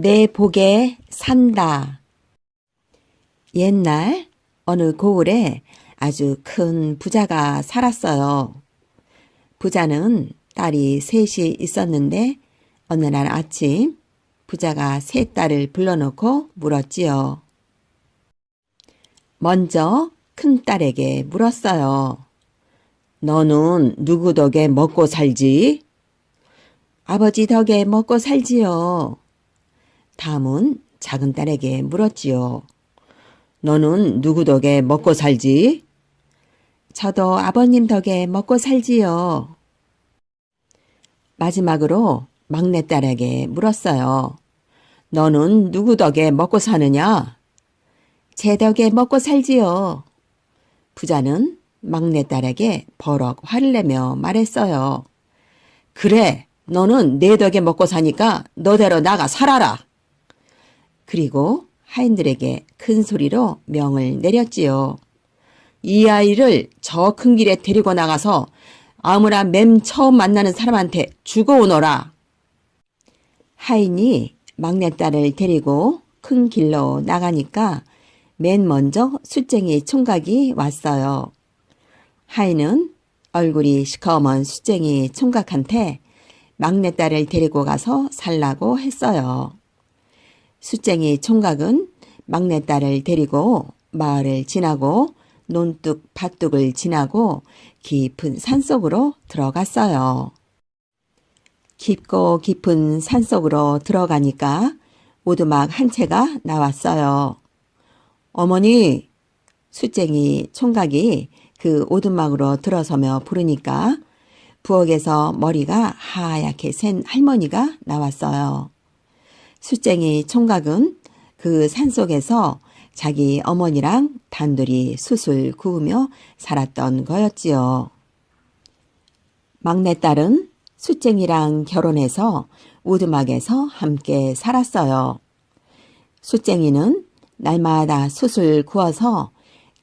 내 복에 산다. 옛날 어느 고을에 아주 큰 부자가 살았어요. 부자는 딸이 셋이 있었는데 어느 날 아침 부자가 세 딸을 불러놓고 물었지요. 먼저 큰 딸에게 물었어요. 너는 누구 덕에 먹고 살지? 아버지 덕에 먹고 살지요. 다음은 작은 딸에게 물었지요. 너는 누구 덕에 먹고 살지? 저도 아버님 덕에 먹고 살지요. 마지막으로 막내딸에게 물었어요. 너는 누구 덕에 먹고 사느냐? 제 덕에 먹고 살지요. 부자는 막내딸에게 버럭 화를 내며 말했어요. 그래, 너는 내 덕에 먹고 사니까 너대로 나가 살아라. 그리고 하인들에게 큰 소리로 명을 내렸지요. 이 아이를 저 큰 길에 데리고 나가서 아무나 맨 처음 만나는 사람한테 주고 오너라. 하인이 막내딸을 데리고 큰 길로 나가니까 맨 먼저 숫쟁이 총각이 왔어요. 하인은 얼굴이 시커먼 숫쟁이 총각한테 막내딸을 데리고 가서 살라고 했어요. 숫쟁이 총각은 막내딸을 데리고 마을을 지나고 논둑 밭둑을 지나고 깊은 산속으로 들어갔어요. 깊고 깊은 산속으로 들어가니까 오두막 한 채가 나왔어요. 어머니, 숫쟁이 총각이 그 오두막으로 들어서며 부르니까 부엌에서 머리가 하얗게 센 할머니가 나왔어요. 숫쟁이 총각은 그 산속에서 자기 어머니랑 단둘이 숯을 구우며 살았던 거였지요. 막내딸은 숫쟁이랑 결혼해서 오두막에서 함께 살았어요. 숫쟁이는 날마다 숯을 구워서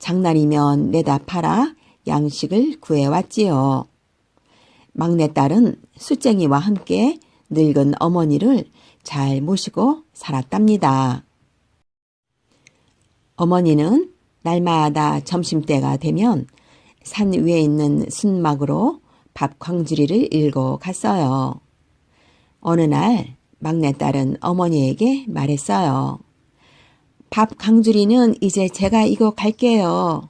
장날이면 내다 팔아 양식을 구해왔지요. 막내딸은 숫쟁이와 함께 늙은 어머니를 잘 모시고 살았답니다. 어머니는 날마다 점심때가 되면 산 위에 있는 순막으로 밥 광주리를 일고 갔어요. 어느 날 막내딸은 어머니에게 말했어요. 밥 광주리는 이제 제가 이고 갈게요.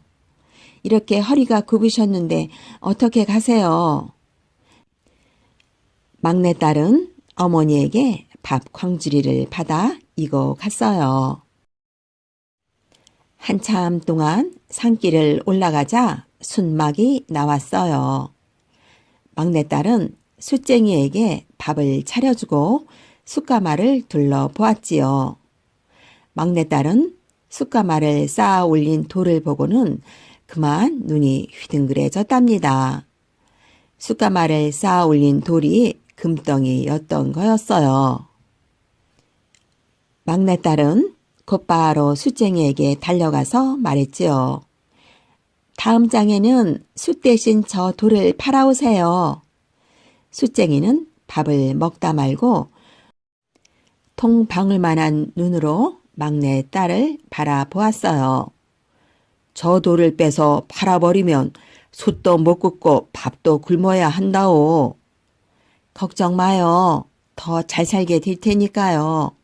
이렇게 허리가 굽으셨는데 어떻게 가세요? 막내딸은 어머니에게 밥 광주리를 받아 이고 갔어요. 한참 동안 산길을 올라가자 순막이 나왔어요. 막내딸은 숫쟁이에게 밥을 차려주고 숯가마를 둘러보았지요. 막내딸은 숯가마를 쌓아 올린 돌을 보고는 그만 눈이 휘둥그레졌답니다. 숯가마를 쌓아 올린 돌이 금덩이였던 거였어요. 막내딸은 곧바로 숫쟁이에게 달려가서 말했지요. 다음 장에는 숯 대신 저 돌을 팔아오세요. 숫쟁이는 밥을 먹다 말고 통방울만한 눈으로 막내딸을 바라보았어요. 저 돌을 빼서 팔아버리면 숯도 못 굽고 밥도 굶어야 한다오. 걱정 마요. 더 잘 살게 될 테니까요.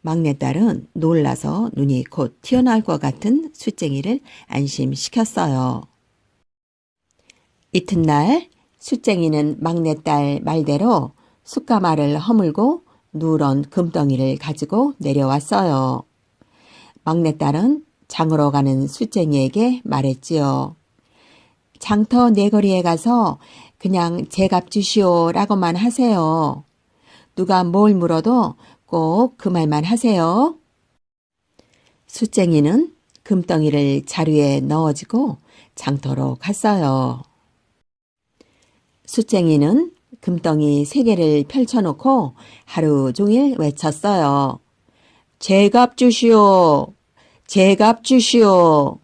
막내딸은 놀라서 눈이 곧 튀어나올 것 같은 숫쟁이를 안심시켰어요. 이튿날 숫쟁이는 막내딸 말대로 숯가마를 허물고 누런 금덩이를 가지고 내려왔어요. 막내딸은 장으로 가는 숫쟁이에게 말했지요. 장터 네거리에 가서 그냥 제값 주시오 라고만 하세요. 누가 뭘 물어도 꼭 그 말만 하세요. 숫쟁이는 금덩이를 자루에 넣어주고 장터로 갔어요. 숫쟁이는 금덩이 3개를 펼쳐놓고 하루 종일 외쳤어요. 제값 주시오. 제값 주시오.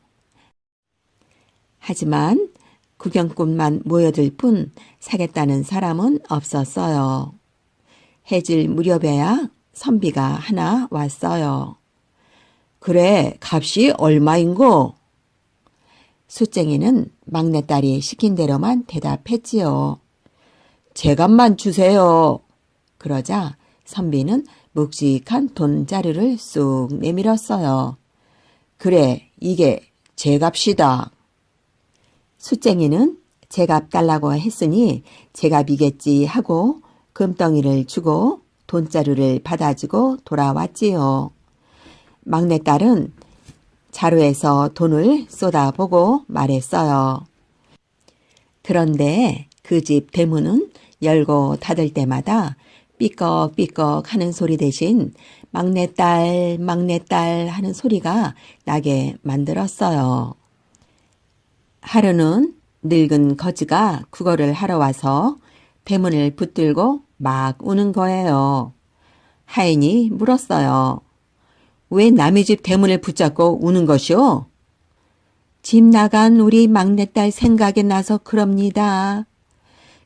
하지만 구경꾼만 모여들 뿐 사겠다는 사람은 없었어요. 해질 무렵에야 선비가 하나 왔어요. 그래, 값이 얼마인고? 숫쟁이는 막내딸이 시킨 대로만 대답했지요. 제 값만 주세요. 그러자 선비는 묵직한 돈자루를 쑥 내밀었어요. 그래, 이게 제 값이다. 숫쟁이는 제 값 달라고 했으니 제 값이겠지 하고 금덩이를 주고 돈자루를 받아주고 돌아왔지요. 막내딸은 자루에서 돈을 쏟아보고 말했어요. 그런데 그 집 대문은 열고 닫을 때마다 삐걱삐걱 하는 소리 대신 막내딸, 막내딸 하는 소리가 나게 만들었어요. 하루는 늙은 거지가 국어를 하러 와서 대문을 붙들고 막 우는 거예요. 하인이 물었어요. 왜 남의 집 대문을 붙잡고 우는 것이오? 집 나간 우리 막내딸 생각이 나서 그럽니다.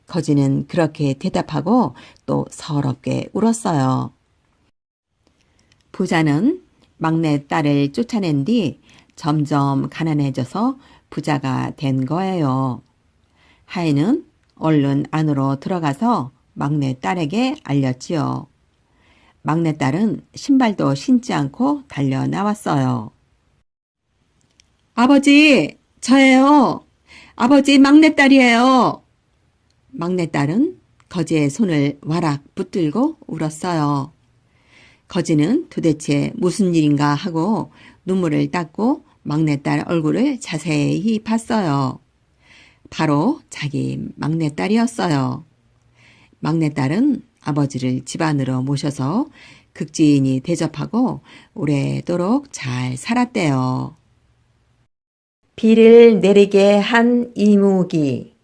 거지는 그렇게 대답하고 또 서럽게 울었어요. 부자는 막내딸을 쫓아낸 뒤 점점 가난해져서 부자가 된 거예요. 하인은 얼른 안으로 들어가서 막내딸에게 알렸지요. 막내딸은 신발도 신지 않고 달려 나왔어요. 아버지, 저예요. 아버지, 막내딸이에요. 막내딸은 거지의 손을 와락 붙들고 울었어요. 거지는 도대체 무슨 일인가 하고 눈물을 닦고 막내딸 얼굴을 자세히 봤어요. 바로 자기 막내딸이었어요. 막내딸은 아버지를 집 안으로 모셔서 극진히 대접하고 오래도록 잘 살았대요. 비를 내리게 한 이무기.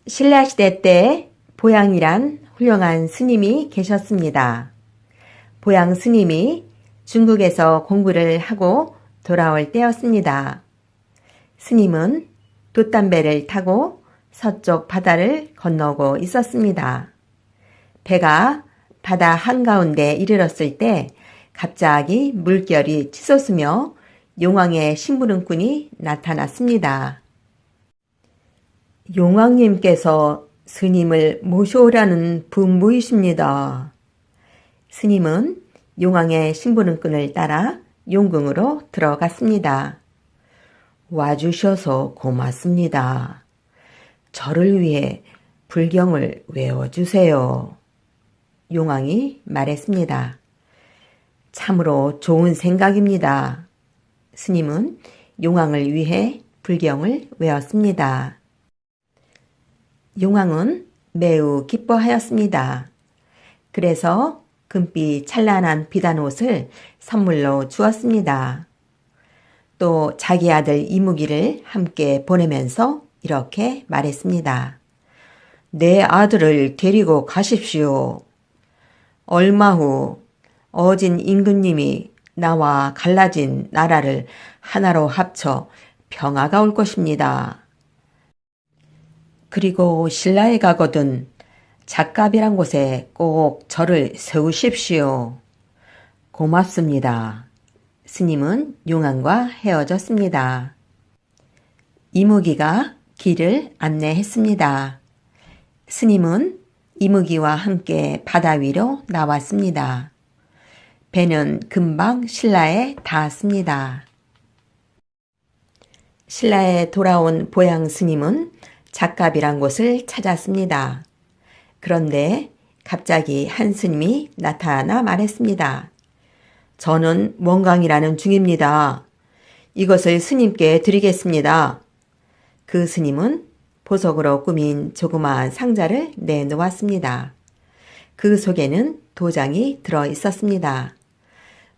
신라시대 때 보양이란 훌륭한 스님이 계셨습니다. 보양 스님이 중국에서 공부를 하고 돌아올 때였습니다. 스님은 돛담배를 타고 서쪽 바다를 건너고 있었습니다. 배가 바다 한가운데 이르렀을 때 갑자기 물결이 치솟으며 용왕의 심부름꾼이 나타났습니다. 용왕님께서 스님을 모셔오라는 분부이십니다. 스님은 용왕의 심부름꾼을 따라 용궁으로 들어갔습니다. 와주셔서 고맙습니다. 저를 위해 불경을 외워주세요. 용왕이 말했습니다. 참으로 좋은 생각입니다. 스님은 용왕을 위해 불경을 외웠습니다. 용왕은 매우 기뻐하였습니다. 그래서 금빛 찬란한 비단옷을 선물로 주었습니다. 또 자기 아들 이무기를 함께 보내면서 이렇게 말했습니다. 내 아들을 데리고 가십시오. 얼마 후 어진 임금님이 나와 갈라진 나라를 하나로 합쳐 평화가 올 것입니다. 그리고 신라에 가거든 작갑이란 곳에 꼭 절을 세우십시오. 고맙습니다. 스님은 용왕과 헤어졌습니다. 이무기가 길을 안내했습니다. 스님은 이무기와 함께 바다 위로 나왔습니다. 배는 금방 신라에 닿았습니다. 신라에 돌아온 보양 스님은 작갑이란 곳을 찾았습니다. 그런데 갑자기 한 스님이 나타나 말했습니다. 저는 원강이라는 중입니다. 이것을 스님께 드리겠습니다. 그 스님은 보석으로 꾸민 조그마한 상자를 내놓았습니다. 그 속에는 도장이 들어 있었습니다.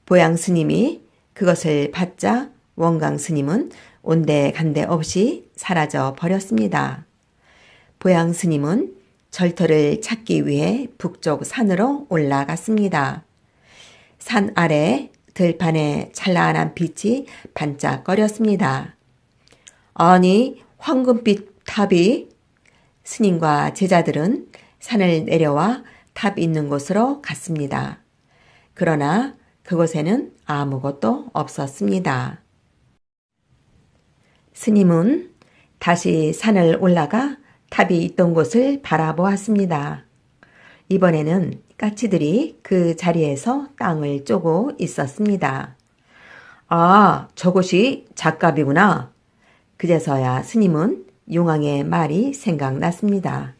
보양 스님이 그것을 받자 원강 스님은 온데간데 없이 사라져 버렸습니다. 보양 스님은 절터를 찾기 위해 북쪽 산으로 올라갔습니다. 산 아래 들판에 찬란한 빛이 반짝거렸습니다. 아니, 황금빛 탑이? 스님과 제자들은 산을 내려와 탑 있는 곳으로 갔습니다. 그러나 그곳에는 아무것도 없었습니다. 스님은 다시 산을 올라가 탑이 있던 곳을 바라보았습니다. 이번에는 까치들이 그 자리에서 땅을 쪼고 있었습니다. 아, 저곳이 잣갑이구나. 그제서야 스님은 용왕의 말이 생각났습니다.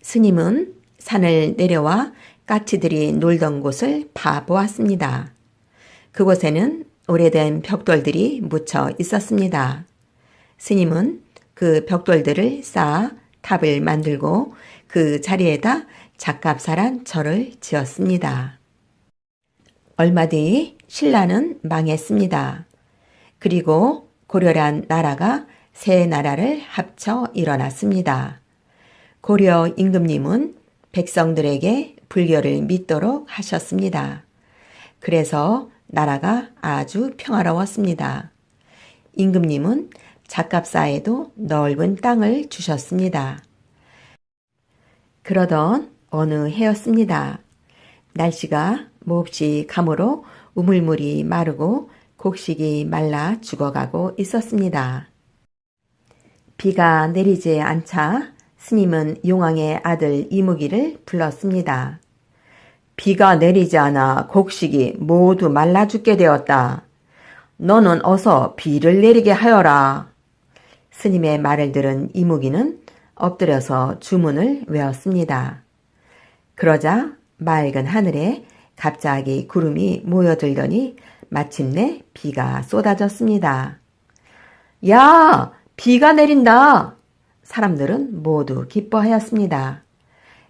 스님은 산을 내려와 까치들이 놀던 곳을 봐보았습니다. 그곳에는 오래된 벽돌들이 묻혀 있었습니다. 스님은 그 벽돌들을 쌓아 탑을 만들고 그 자리에다 잣갑사란 절을 지었습니다. 얼마 뒤 신라는 망했습니다. 그리고 고려란 나라가 세 나라를 합쳐 일어났습니다. 고려 임금님은 백성들에게 불교를 믿도록 하셨습니다. 그래서 나라가 아주 평화로웠습니다. 임금님은 잣갑사에도 넓은 땅을 주셨습니다. 그러던 어느 해였습니다. 날씨가 몹시 가무로 우물물이 마르고 곡식이 말라 죽어가고 있었습니다. 비가 내리지 않자 스님은 용왕의 아들 이무기를 불렀습니다. 비가 내리지 않아 곡식이 모두 말라 죽게 되었다. 너는 어서 비를 내리게 하여라. 스님의 말을 들은 이무기는 엎드려서 주문을 외웠습니다. 그러자 맑은 하늘에 갑자기 구름이 모여들더니 마침내 비가 쏟아졌습니다. 야! 비가 내린다! 사람들은 모두 기뻐하였습니다.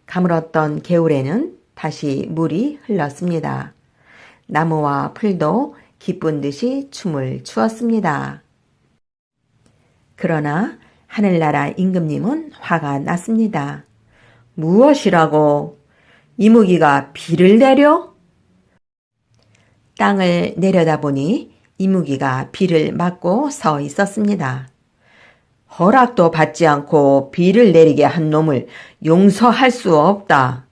가물었던 개울에는 다시 물이 흘렀습니다. 나무와 풀도 기쁜 듯이 춤을 추었습니다. 그러나 하늘나라 임금님은 화가 났습니다. 무엇이라고? 이무기가 비를 내려? 땅을 내려다보니 이무기가 비를 맞고 서 있었습니다. 허락도 받지 않고 비를 내리게 한 놈을 용서할 수 없다.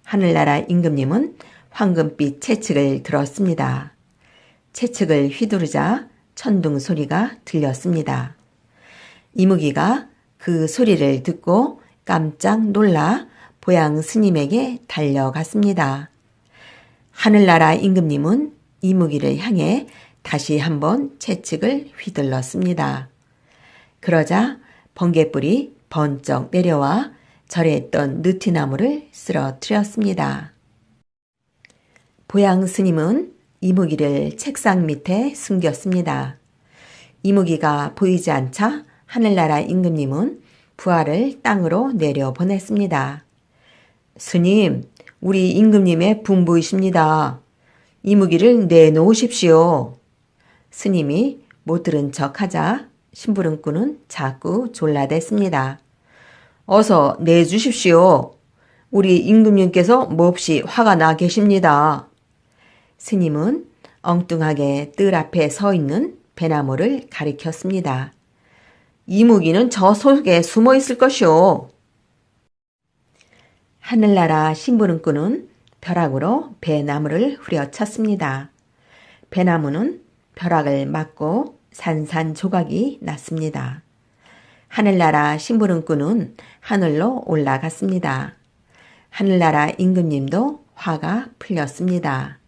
하늘나라 임금님은 황금빛 채찍을 들었습니다. 채찍을 휘두르자 천둥 소리가 들렸습니다. 이무기가 그 소리를 듣고 깜짝 놀라 보양 스님에게 달려갔습니다. 하늘나라 임금님은 이무기를 향해 다시 한번 채찍을 휘둘렀습니다. 그러자 번갯불이 번쩍 내려와 절에 있던 느티나무를 쓰러뜨렸습니다. 보양 스님은 이무기를 책상 밑에 숨겼습니다. 이무기가 보이지 않자 하늘나라 임금님은 부하를 땅으로 내려보냈습니다. 스님, 우리 임금님의 분부이십니다. 이무기를 내놓으십시오. 스님이 못 들은 척하자 심부름꾼은 자꾸 졸라댔습니다. 어서 내주십시오. 우리 임금님께서 몹시 화가 나 계십니다. 스님은 엉뚱하게 뜰 앞에 서 있는 배나무를 가리켰습니다. 이무기는 저 속에 숨어 있을 것이오. 하늘나라 심부름꾼은 벼락으로 배나무를 후려쳤습니다. 배나무는 벼락을 맞고 산산조각이 났습니다. 하늘나라 심부름꾼은 하늘로 올라갔습니다. 하늘나라 임금님도 화가 풀렸습니다.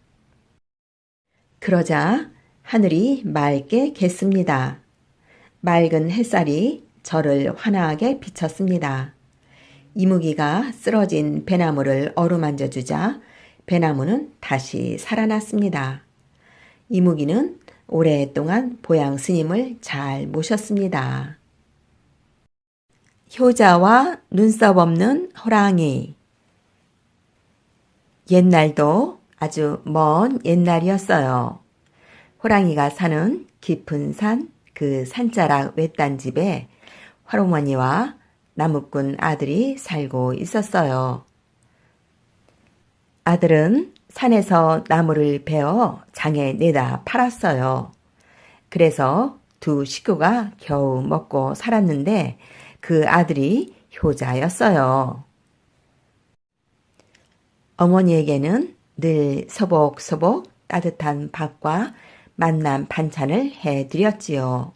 그러자 하늘이 맑게 갰습니다. 맑은 햇살이 절을 환하게 비쳤습니다. 이무기가 쓰러진 배나무를 어루만져 주자 배나무는 다시 살아났습니다. 이무기는 오랫동안 보양 스님을 잘 모셨습니다. 효자와 눈썹 없는 호랑이. 옛날도 아주 먼 옛날이었어요. 호랑이가 사는 깊은 산, 그 산자락 외딴 집에 할어머니와 나무꾼 아들이 살고 있었어요. 아들은 산에서 나무를 베어 장에 내다 팔았어요. 그래서 두 식구가 겨우 먹고 살았는데 그 아들이 효자였어요. 어머니에게는 늘 소복소복 따뜻한 밥과 맛난 반찬을 해드렸지요.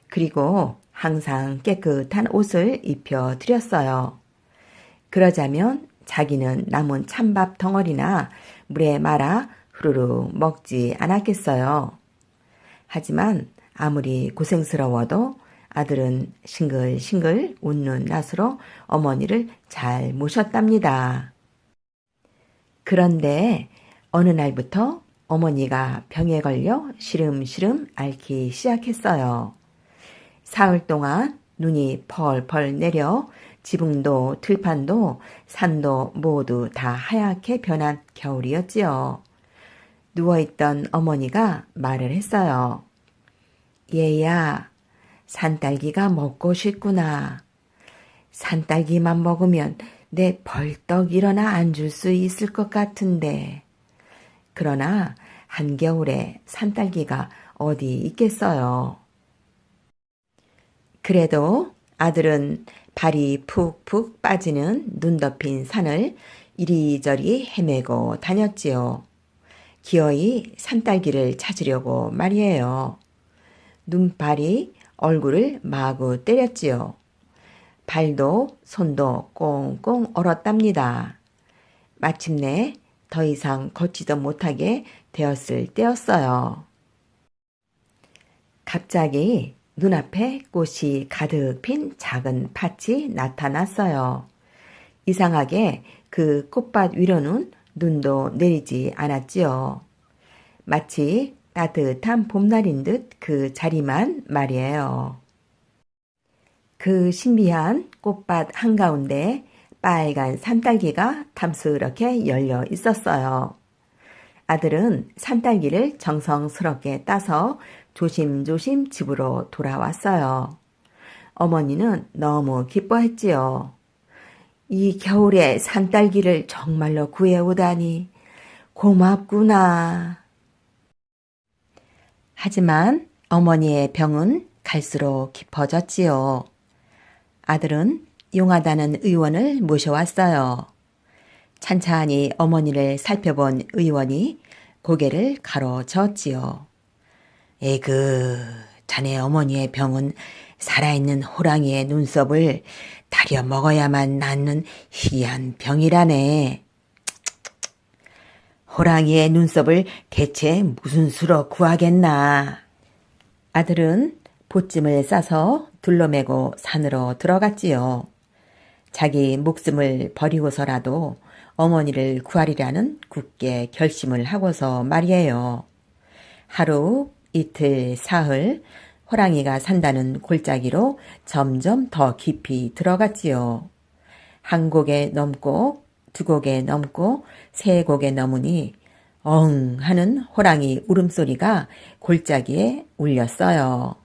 그리고 항상 깨끗한 옷을 입혀드렸어요. 그러자면 자기는 남은 찬밥 덩어리나 물에 말아 후루룩 먹지 않았겠어요. 하지만 아무리 고생스러워도 아들은 싱글싱글 웃는 낯으로 어머니를 잘 모셨답니다. 그런데 어느 날부터 어머니가 병에 걸려 시름시름 앓기 시작했어요. 사흘 동안 눈이 펄펄 내려 지붕도 들판도 산도 모두 다 하얗게 변한 겨울이었지요. 누워있던 어머니가 말을 했어요. 얘야, 산딸기가 먹고 싶구나. 산딸기만 먹으면 내 벌떡 일어나 앉을 수 있을 것 같은데. 그러나 한겨울에 산딸기가 어디 있겠어요. 그래도 아들은 발이 푹푹 빠지는 눈 덮인 산을 이리저리 헤매고 다녔지요. 기어이 산딸기를 찾으려고 말이에요. 눈발이 얼굴을 마구 때렸지요. 발도 손도 꽁꽁 얼었답니다. 마침내 더 이상 걷지도 못하게 되었을 때였어요. 갑자기 눈앞에 꽃이 가득 핀 작은 밭이 나타났어요. 이상하게 그 꽃밭 위로는 눈도 내리지 않았지요. 마치 따뜻한 봄날인 듯 그 자리만 말이에요. 그 신비한 꽃밭 한가운데 빨간 산딸기가 탐스럽게 열려 있었어요. 아들은 산딸기를 정성스럽게 따서 조심조심 집으로 돌아왔어요. 어머니는 너무 기뻐했지요. 이 겨울에 산딸기를 정말로 구해오다니 고맙구나. 하지만 어머니의 병은 갈수록 깊어졌지요. 아들은 용하다는 의원을 모셔왔어요. 찬찬히 어머니를 살펴본 의원이 고개를 가로저었지요. 에그, 자네 어머니의 병은 살아있는 호랑이의 눈썹을 다려 먹어야만 낫는 희한 병이라네. 호랑이의 눈썹을 대체 무슨 수로 구하겠나. 아들은 보찜을 싸서 둘러매고 산으로 들어갔지요. 자기 목숨을 버리고서라도 어머니를 구하리라는 굳게 결심을 하고서 말이에요. 하루, 이틀, 사흘, 호랑이가 산다는 골짜기로 점점 더 깊이 들어갔지요. 한 곡에 넘고 두 곡에 넘고 세 곡에 넘으니 엉 하는 호랑이 울음소리가 골짜기에 울렸어요.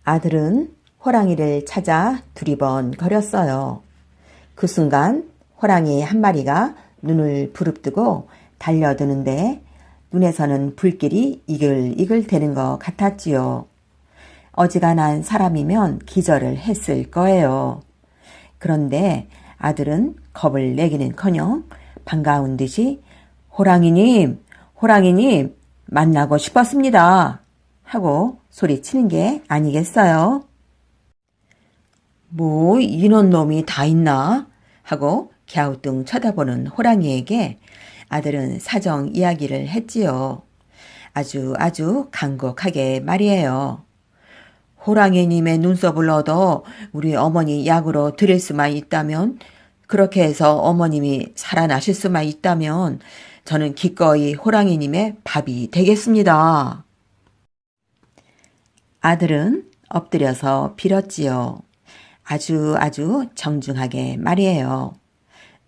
아들은 호랑이를 찾아 두리번 거렸어요. 그 순간 호랑이 한 마리가 눈을 부릅뜨고 달려드는데 눈에서는 불길이 이글이글 되는 것 같았지요. 어지간한 사람이면 기절을 했을 거예요. 그런데 아들은 겁을 내기는커녕 반가운 듯이 호랑이님, 호랑이님 만나고 싶었습니다 하고 소리치는 게 아니겠어요? 뭐 이런 놈이 다 있나 하고 갸우뚱 쳐다보는 호랑이에게 아들은 사정 이야기를 했지요. 아주 간곡하게 말이에요. 호랑이님의 눈썹을 얻어 우리 어머니 약으로 드릴 수만 있다면, 그렇게 해서 어머님이 살아나실 수만 있다면 저는 기꺼이 호랑이님의 밥이 되겠습니다. 아들은 엎드려서 빌었지요. 아주 정중하게 말이에요.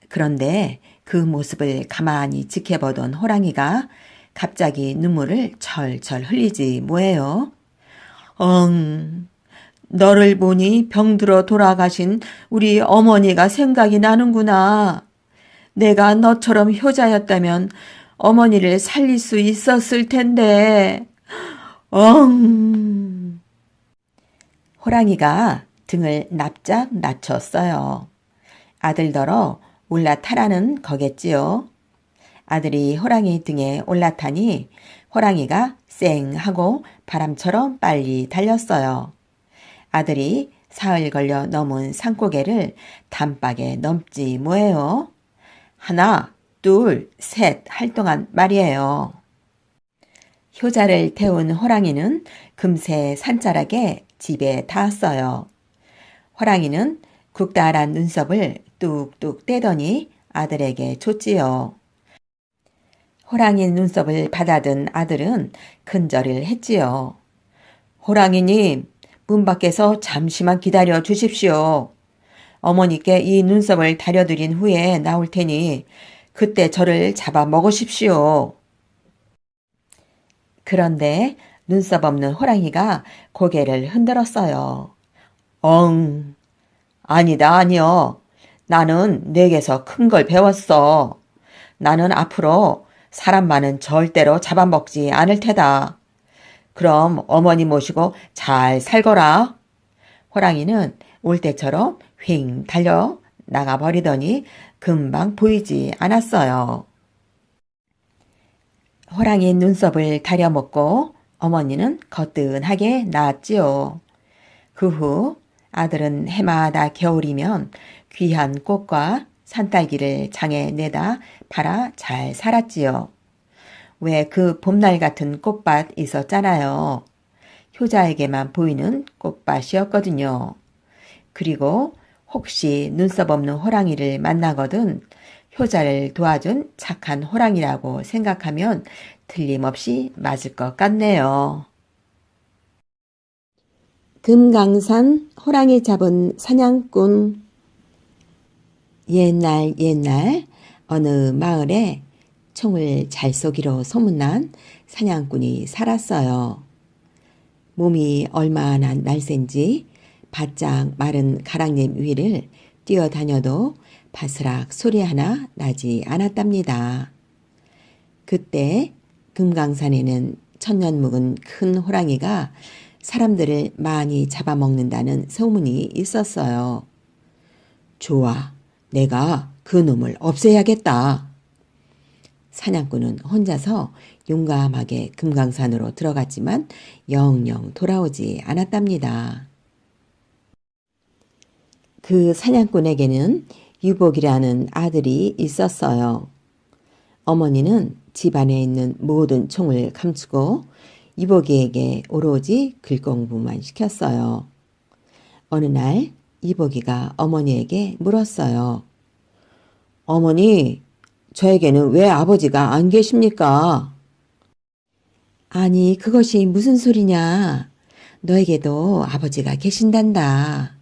그런데 그 모습을 가만히 지켜보던 호랑이가 갑자기 눈물을 철철 흘리지 뭐예요. 너를 보니 병들어 돌아가신 우리 어머니가 생각이 나는구나. 내가 너처럼 효자였다면 어머니를 살릴 수 있었을 텐데. 호랑이가 등을 납작 낮췄어요. 아들더러 올라타라는 거겠지요. 아들이 호랑이 등에 올라타니 호랑이가 쌩 하고 바람처럼 빨리 달렸어요. 아들이 사흘 걸려 넘은 산고개를 단박에 넘지 뭐예요. 하나, 둘, 셋 할 동안 말이에요. 효자를 태운 호랑이는 금세 산자락에 집에 닿았어요. 호랑이는 굵다란 눈썹을 뚝뚝 떼더니 아들에게 줬지요. 호랑이 눈썹을 받아든 아들은 큰절을 했지요. 호랑이님, 문 밖에서 잠시만 기다려 주십시오. 어머니께 이 눈썹을 다려드린 후에 나올 테니 그때 저를 잡아 먹으십시오. 그런데 눈썹 없는 호랑이가 고개를 흔들었어요. 아니다, 아니여. 나는 내게서 큰 걸 배웠어. 나는 앞으로 사람만은 절대로 잡아먹지 않을 테다. 그럼 어머니 모시고 잘 살거라. 호랑이는 올 때처럼 휙 달려 나가버리더니 금방 보이지 않았어요. 호랑이 눈썹을 다려먹고 어머니는 거뜬하게 나았지요. 그 후 아들은 해마다 겨울이면 귀한 꽃과 산딸기를 장에 내다 팔아 잘 살았지요. 왜 그 봄날 같은 꽃밭 있었잖아요. 효자에게만 보이는 꽃밭이었거든요. 그리고 혹시 눈썹 없는 호랑이를 만나거든 효자를 도와준 착한 호랑이라고 생각하면 틀림없이 맞을 것 같네요. 금강산 호랑이 잡은 사냥꾼. 옛날 어느 마을에 총을 잘 쏘기로 소문난 사냥꾼이 살았어요. 몸이 얼마나 날쌘지 바짝 마른 가랑잎 위를 뛰어다녀도 바스락 소리 하나 나지 않았답니다. 그때 금강산에는 천년 묵은 큰 호랑이가 사람들을 많이 잡아먹는다는 소문이 있었어요. 좋아, 내가 그 놈을 없애야겠다. 사냥꾼은 혼자서 용감하게 금강산으로 들어갔지만 영영 돌아오지 않았답니다. 그 사냥꾼에게는 유복이라는 아들이 있었어요. 어머니는 집안에 있는 모든 총을 감추고 유복이에게 오로지 글공부만 시켰어요. 어느 날 유복이가 어머니에게 물었어요. 어머니, 저에게는 왜 아버지가 안 계십니까? 아니, 그것이 무슨 소리냐. 너에게도 아버지가 계신단다.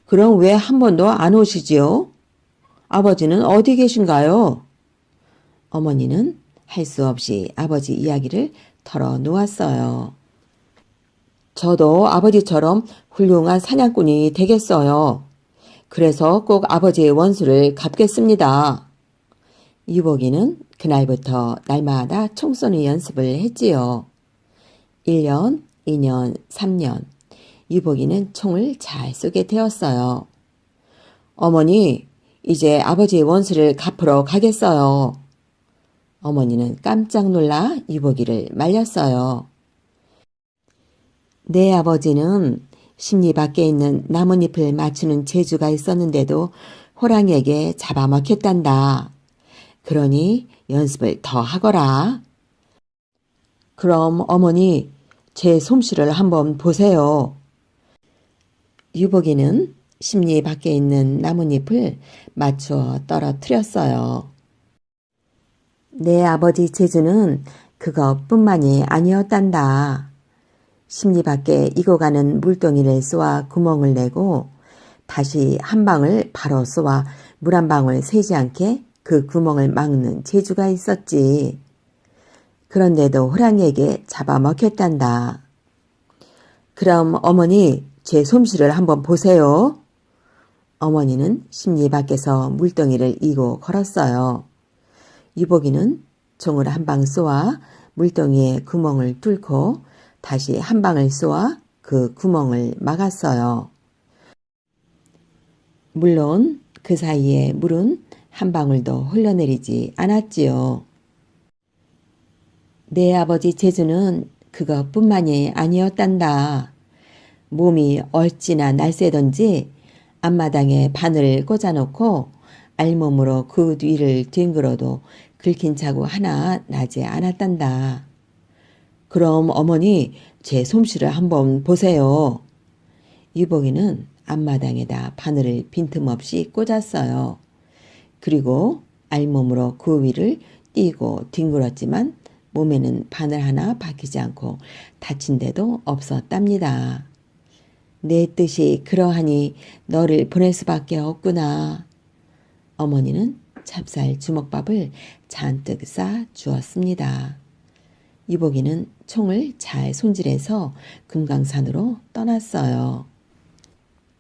그럼 왜 한 번도 안 오시지요? 아버지는 어디 계신가요? 어머니는 할 수 없이 아버지 이야기를 털어놓았어요. 저도 아버지처럼 훌륭한 사냥꾼이 되겠어요. 그래서 꼭 아버지의 원수를 갚겠습니다. 유복이는 그날부터 날마다 총 쏘는 연습을 했지요. 1년, 2년, 3년. 유복이는 총을 잘 쏘게 되었어요. 어머니, 이제 아버지의 원수를 갚으러 가겠어요. 어머니는 깜짝 놀라 유복이를 말렸어요. 내 아버지는 심리 밖에 있는 나뭇잎을 맞추는 재주가 있었는데도 호랑이에게 잡아먹혔단다. 그러니 연습을 더 하거라. 그럼 어머니, 제 솜씨를 한번 보세요. 유복이는 심리 밖에 있는 나뭇잎을 맞추어 떨어뜨렸어요. 내 아버지 재주는 그것뿐만이 아니었단다. 심리 밖에 익어가는 물동이를 쏘아 구멍을 내고 다시 한 방을 바로 쏘아 물 한 방울 새지 않게 그 구멍을 막는 재주가 있었지. 그런데도 호랑이에게 잡아먹혔단다. 그럼 어머니, 제 솜씨를 한번 보세요. 어머니는 심리 밖에서 물동이를 이고 걸었어요. 유복이는 총을 한 방 쏘아 물동이에 구멍을 뚫고 다시 한 방을 쏘아 그 구멍을 막았어요. 물론 그 사이에 물은 한 방울도 흘러내리지 않았지요. 내 아버지 재주는 그것뿐만이 아니었단다. 몸이 얼찌나 날쌔던지 앞마당에 바늘을 꽂아놓고 알몸으로 그 위를 뒹굴어도 긁힌 자국 하나 나지 않았단다. 그럼 어머니 제 솜씨를 한번 보세요. 유복이는 앞마당에다 바늘을 빈틈없이 꽂았어요. 그리고 알몸으로 그 위를 뛰고 뒹굴었지만 몸에는 바늘 하나 박히지 않고 다친 데도 없었답니다. 내 뜻이 그러하니 너를 보낼 수밖에 없구나. 어머니는 찹쌀 주먹밥을 잔뜩 싸 주었습니다. 유복이는 총을 잘 손질해서 금강산으로 떠났어요.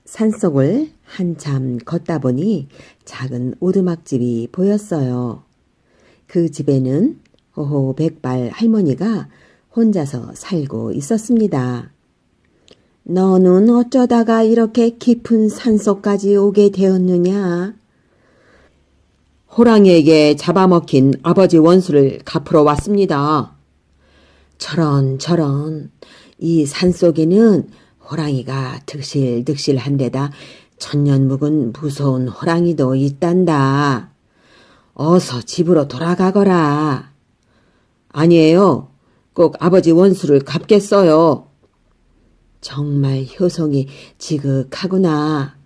산속을 한참 걷다 보니 작은 오두막집이 보였어요. 그 집에는 호호 백발 할머니가 혼자서 살고 있었습니다. 너는 어쩌다가 이렇게 깊은 산속까지 오게 되었느냐? 호랑이에게 잡아먹힌 아버지 원수를 갚으러 왔습니다. 저런 이 산속에는 호랑이가 득실득실한 데다 천년 묵은 무서운 호랑이도 있단다. 어서 집으로 돌아가거라. 아니에요. 꼭 아버지 원수를 갚겠어요. 정말 효성이 지극하구나.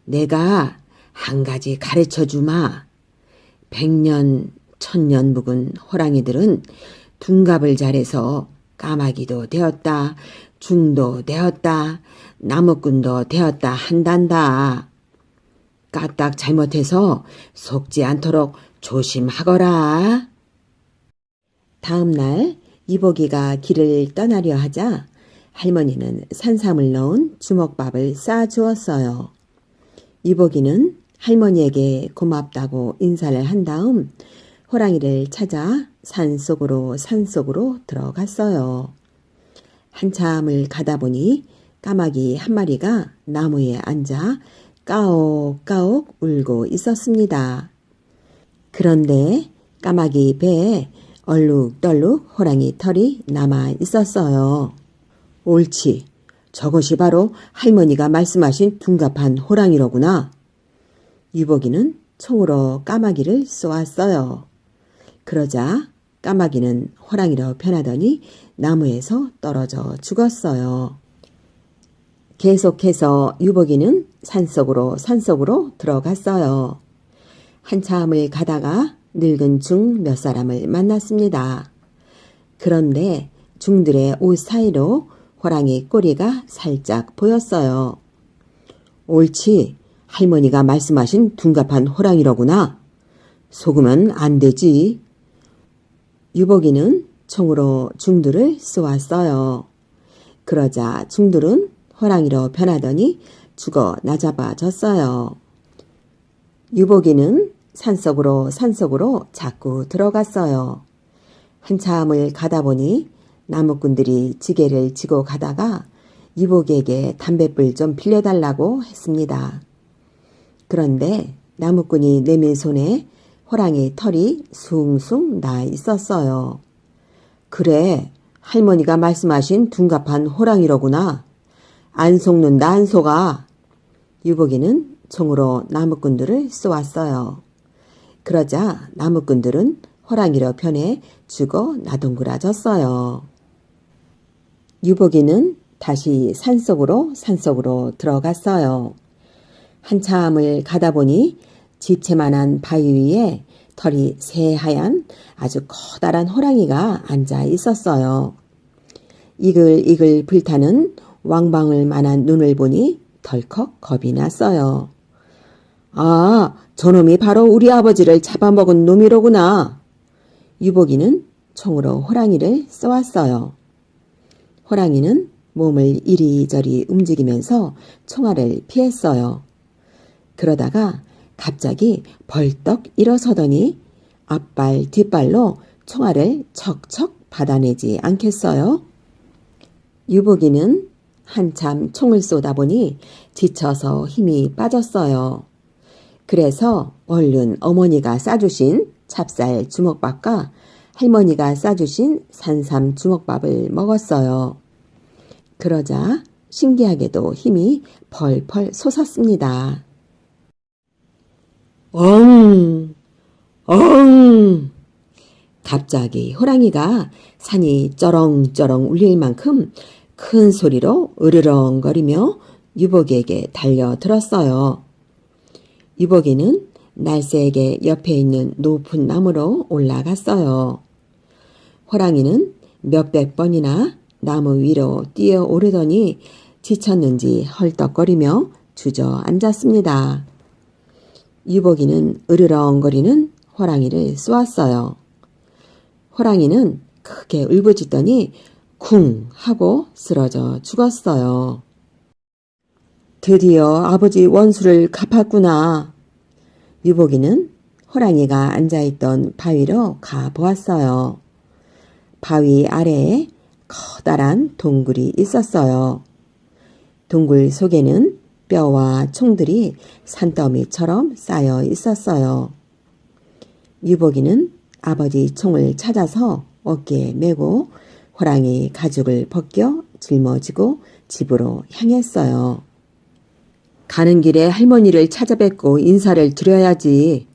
내가 한 가지 가르쳐주마. 100년, 1000년 묵은 호랑이들은 둔갑을 잘해서 까마귀도 되었다, 중도 되었다, 나무꾼도 되었다 한단다. 까딱 잘못해서 속지 않도록 조심하거라. 다음 날 이복이가 길을 떠나려 하자 할머니는 산삼을 넣은 주먹밥을 싸주었어요. 이복이는 할머니에게 고맙다고 인사를 한 다음 호랑이를 찾아 산속으로 들어갔어요. 한참을 가다 보니 까마귀 한 마리가 나무에 앉아 까옥까옥 울고 있었습니다. 그런데 까마귀 배에 얼룩덜룩 호랑이 털이 남아 있었어요. 옳지. 저것이 바로 할머니가 말씀하신 둔갑한 호랑이로구나. 유복이는 총으로 까마귀를 쏘았어요. 그러자 까마귀는 호랑이로 변하더니 나무에서 떨어져 죽었어요. 계속해서 유복이는 산속으로 들어갔어요. 한참을 가다가 늙은 중 몇 사람을 만났습니다. 그런데 중들의 옷 사이로 호랑이 꼬리가 살짝 보였어요. 옳지. 할머니가 말씀하신 둔갑한 호랑이로구나. 속으면 안 되지. 유복이는 총으로 중들을 쏘았어요. 그러자 중들은 호랑이로 변하더니 죽어 나잡아졌어요. 유복이는 산속으로 자꾸 들어갔어요. 한참을 가다 보니 나무꾼들이 지게를 지고 가다가 유복이에게 담뱃불 좀 빌려달라고 했습니다. 그런데 나무꾼이 내민 손에 호랑이 털이 숭숭 나 있었어요. 그래, 할머니가 말씀하신 둔갑한 호랑이로구나. 안 속는다 안 속아. 유복이는 총으로 나무꾼들을 쏘았어요. 그러자 나무꾼들은 호랑이로 변해 죽어 나동그라졌어요. 유복이는 다시 산속으로 들어갔어요. 한참을 가다 보니 집채만한 바위 위에 털이 새하얀 아주 커다란 호랑이가 앉아 있었어요. 이글이글 불타는 왕방울 만한 눈을 보니 덜컥 겁이 났어요. 아, 저놈이 바로 우리 아버지를 잡아먹은 놈이로구나. 유복이는 총으로 호랑이를 쏘았어요. 호랑이는 몸을 이리저리 움직이면서 총알을 피했어요. 그러다가 갑자기 벌떡 일어서더니 앞발 뒷발로 총알을 척척 받아내지 않겠어요? 유복이는 한참 총을 쏘다 보니 지쳐서 힘이 빠졌어요. 그래서 얼른 어머니가 싸주신 찹쌀 주먹밥과 할머니가 싸주신 산삼 주먹밥을 먹었어요. 그러자 신기하게도 힘이 펄펄 솟았습니다. 엉! 엉! 갑자기 호랑이가 산이 쩌렁쩌렁 울릴 만큼 큰 소리로 으르렁거리며 유복이에게 달려들었어요. 유복이는 날쌔게 옆에 있는 높은 나무로 올라갔어요. 호랑이는 몇백 번이나 나무 위로 뛰어오르더니 지쳤는지 헐떡거리며 주저앉았습니다. 유복이는 으르렁거리는 호랑이를 쏘았어요. 호랑이는 크게 울부짖더니 쿵 하고 쓰러져 죽었어요. 드디어 아버지 원수를 갚았구나. 유복이는 호랑이가 앉아있던 바위로 가보았어요. 바위 아래에 커다란 동굴이 있었어요. 동굴 속에는 뼈와 총들이 산더미처럼 쌓여 있었어요. 유복이는 아버지 총을 찾아서 어깨에 메고 호랑이 가죽을 벗겨 짊어지고 집으로 향했어요. 가는 길에 할머니를 찾아뵙고 인사를 드려야지.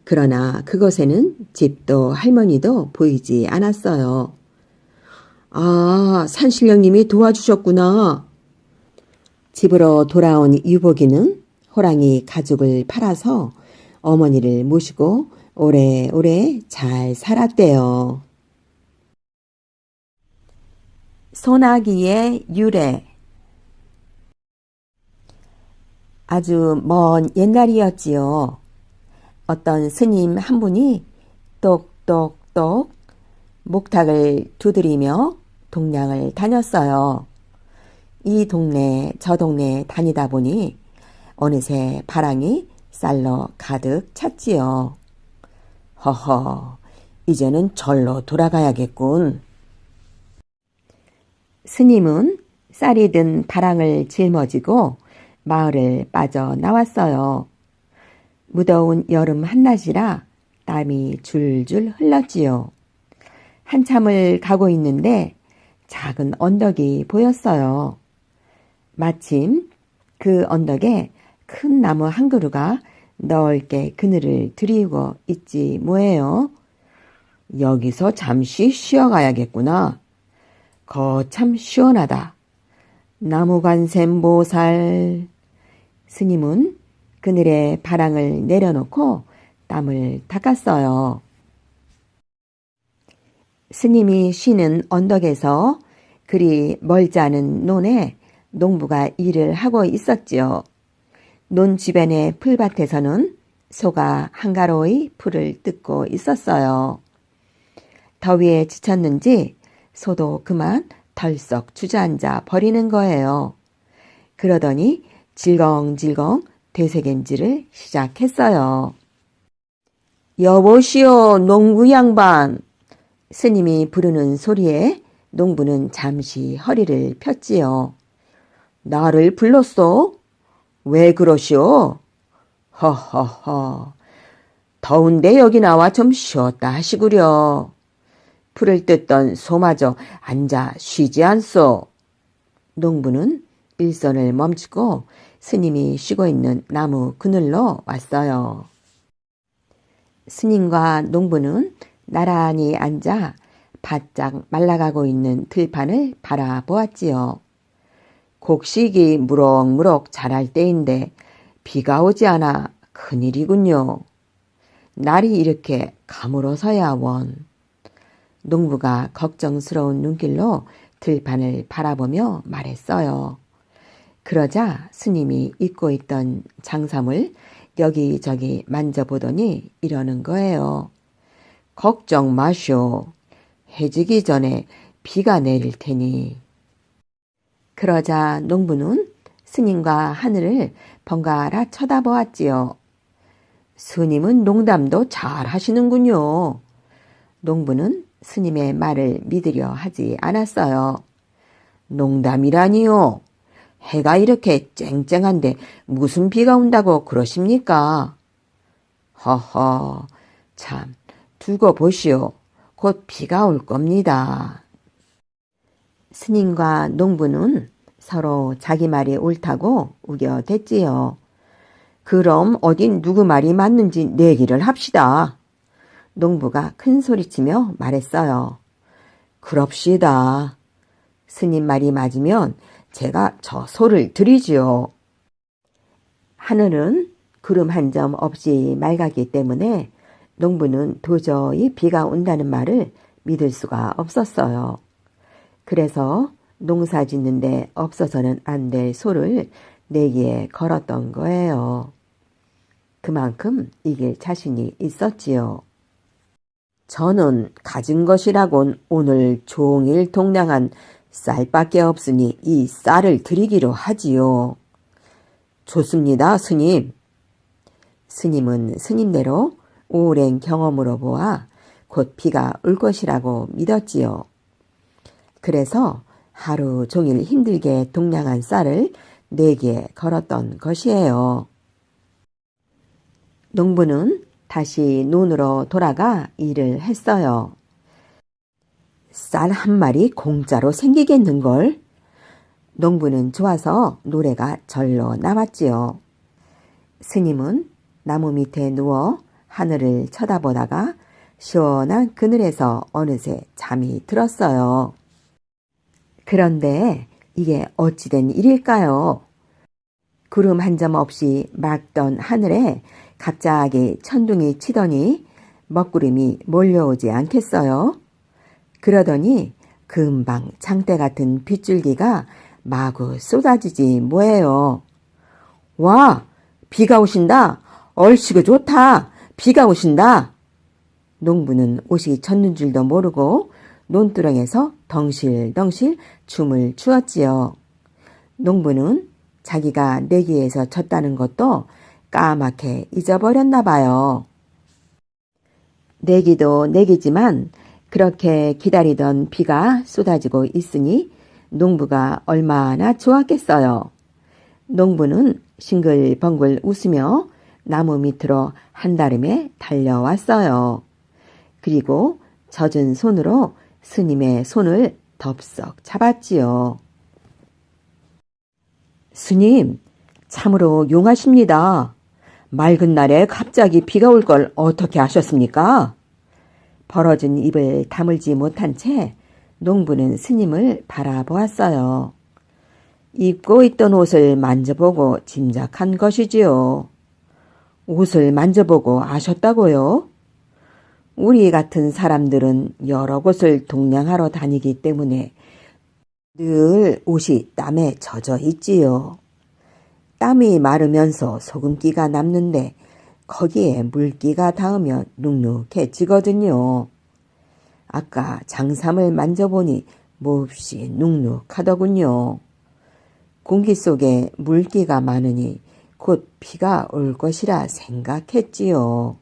그러나 그곳에는 집도 할머니도 보이지 않았어요. 아, 산신령님이 도와주셨구나. 집으로 돌아온 유복이는 호랑이 가죽을 팔아서 어머니를 모시고 오래오래 잘 살았대요. 소나기의 유래. 아주 먼 옛날이었지요. 어떤 스님 한 분이 똑똑똑 목탁을 두드리며 동량을 다녔어요. 이 동네 저 동네 다니다 보니 어느새 바랑이 쌀로 가득 찼지요. 허허, 이제는 절로 돌아가야겠군. 스님은 쌀이 든 바랑을 짊어지고 마을을 빠져나왔어요. 무더운 여름 한낮이라 땀이 줄줄 흘렀지요. 한참을 가고 있는데 작은 언덕이 보였어요. 마침 그 언덕에 큰 나무 한 그루가 넓게 그늘을 들이우고 있지 뭐예요. 여기서 잠시 쉬어가야겠구나. 거참 시원하다. 나무관샘보살. 스님은 그늘에 바랑을 내려놓고 땀을 닦았어요. 스님이 쉬는 언덕에서 그리 멀지 않은 논에 농부가 일을 하고 있었지요. 논 주변의 풀밭에서는 소가 한가로이 풀을 뜯고 있었어요. 더위에 지쳤는지 소도 그만 덜썩 주저앉아 버리는 거예요. 그러더니 질겅질겅 되새김질을 시작했어요. 여보시오, 농부 양반. 스님이 부르는 소리에 농부는 잠시 허리를 폈지요. 나를 불렀소? 왜 그러시오? 허허허. 더운데 여기 나와 좀 쉬었다 하시구려. 풀을 뜯던 소마저 앉아 쉬지 않소. 농부는 일선을 멈추고 스님이 쉬고 있는 나무 그늘로 왔어요. 스님과 농부는 나란히 앉아 바짝 말라가고 있는 들판을 바라보았지요. 곡식이 무럭무럭 자랄 때인데 비가 오지 않아 큰일이군요. 날이 이렇게 가물어서야 원. 농부가 걱정스러운 눈길로 들판을 바라보며 말했어요. 그러자 스님이 입고 있던 장삼을 여기저기 만져보더니 이러는 거예요. 걱정 마시오. 해지기 전에 비가 내릴 테니. 그러자 농부는 스님과 하늘을 번갈아 쳐다보았지요. 스님은 농담도 잘 하시는군요. 농부는 스님의 말을 믿으려 하지 않았어요. 농담이라니요. 해가 이렇게 쨍쨍한데 무슨 비가 온다고 그러십니까? 허허, 참, 두고 보시오. 곧 비가 올 겁니다. 스님과 농부는 서로 자기 말이 옳다고 우겨댔지요. 그럼 어딘 누구 말이 맞는지 내기를 합시다. 농부가 큰 소리치며 말했어요. 그럽시다. 스님 말이 맞으면 제가 저 소를 드리지요. 하늘은 구름 한 점 없이 맑았기 때문에 농부는 도저히 비가 온다는 말을 믿을 수가 없었어요. 그래서 농사 짓는데 없어서는 안 될 소를 내기에 걸었던 거예요. 그만큼 이길 자신이 있었지요. 저는 가진 것이라곤 오늘 종일 동량한 쌀밖에 없으니 이 쌀을 드리기로 하지요. 좋습니다, 스님. 스님은 스님대로 오랜 경험으로 보아 곧 비가 올 것이라고 믿었지요. 그래서 하루 종일 힘들게 동량한 쌀을 내기에 걸었던 것이에요. 농부는 다시 논으로 돌아가 일을 했어요. 쌀 한 마리 공짜로 생기겠는걸? 농부는 좋아서 노래가 절로 나왔지요. 스님은 나무 밑에 누워 하늘을 쳐다보다가 시원한 그늘에서 어느새 잠이 들었어요. 그런데 이게 어찌된 일일까요? 구름 한 점 없이 맑던 하늘에 갑자기 천둥이 치더니 먹구름이 몰려오지 않겠어요? 그러더니 금방 장대 같은 빗줄기가 마구 쏟아지지 뭐예요. 와, 비가 오신다. 얼씨구 좋다. 비가 오신다. 농부는 옷이 젖는 줄도 모르고 논두렁에서 덩실덩실 춤을 추었지요. 농부는 자기가 내기에서 졌다는 것도 까맣게 잊어버렸나 봐요. 내기도 내기지만 그렇게 기다리던 비가 쏟아지고 있으니 농부가 얼마나 좋았겠어요. 농부는 싱글벙글 웃으며 나무 밑으로 한다름에 달려왔어요. 그리고 젖은 손으로 스님의 손을 덥석 잡았지요. 스님, 참으로 용하십니다. 맑은 날에 갑자기 비가 올 걸 어떻게 아셨습니까? 벌어진 입을 다물지 못한 채 농부는 스님을 바라보았어요. 입고 있던 옷을 만져보고 짐작한 것이지요. 옷을 만져보고 아셨다고요? 우리 같은 사람들은 여러 곳을 동냥하러 다니기 때문에 늘 옷이 땀에 젖어 있지요. 땀이 마르면서 소금기가 남는데 거기에 물기가 닿으면 눅눅해지거든요. 아까 장삼을 만져보니 몹시 눅눅하더군요. 공기 속에 물기가 많으니 곧 비가 올 것이라 생각했지요.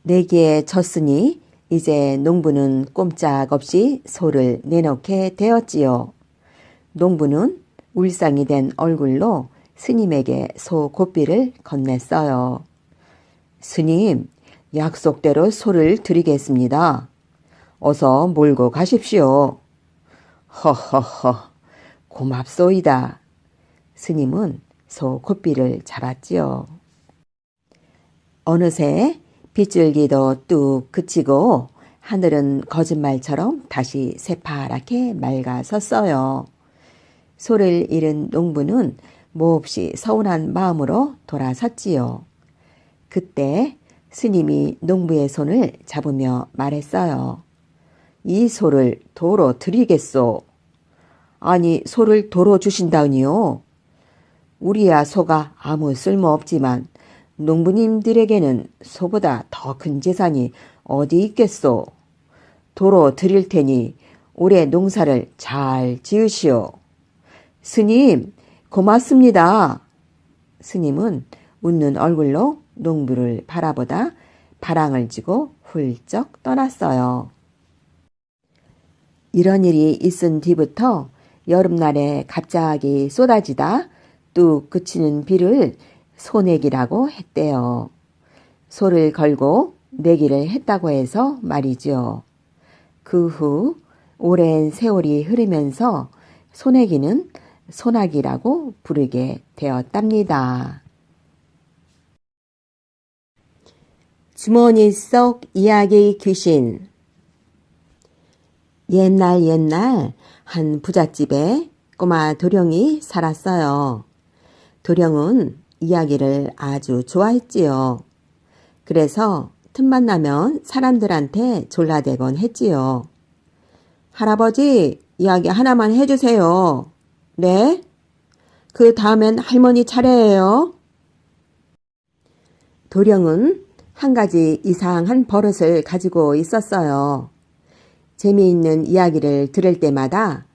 내기에 졌으니 이제 농부는 꼼짝없이 소를 내놓게 되었지요. 농부는 울상이 된 얼굴로 스님에게 소 고삐를 건넸어요. 스님, 약속대로 소를 드리겠습니다. 어서 몰고 가십시오. 허허허, 고맙소이다. 스님은 소 고삐를 잡았지요. 어느새 빗줄기도 뚝 그치고 하늘은 거짓말처럼 다시 새파랗게 맑아섰어요. 소를 잃은 농부는 몹시 서운한 마음으로 돌아섰지요. 그때 스님이 농부의 손을 잡으며 말했어요. 이 소를 도로 드리겠소. 아니, 소를 도로 주신다니요? 우리야 소가 아무 쓸모없지만 농부님들에게는 소보다 더 큰 재산이 어디 있겠소. 도로 드릴 테니 올해 농사를 잘 지으시오. 스님, 고맙습니다. 스님은 웃는 얼굴로 농부를 바라보다 바랑을 쥐고 훌쩍 떠났어요. 이런 일이 있은 뒤부터 여름날에 갑자기 쏟아지다 뚝 그치는 비를 소내기라고 했대요. 소를 걸고 내기를 했다고 해서 말이죠. 그 후 오랜 세월이 흐르면서 소내기는 소나기라고 부르게 되었답니다. 주머니 속 이야기 귀신. 옛날 한 부잣집에 꼬마 도령이 살았어요. 도령은 이야기를 아주 좋아했지요. 그래서 틈만 나면 사람들한테 졸라대곤 했지요. 할아버지, 이야기 하나만 해주세요. 네? 그 다음엔 할머니 차례예요. 도령은 한 가지 이상한 버릇을 가지고 있었어요. 재미있는 이야기를 들을 때마다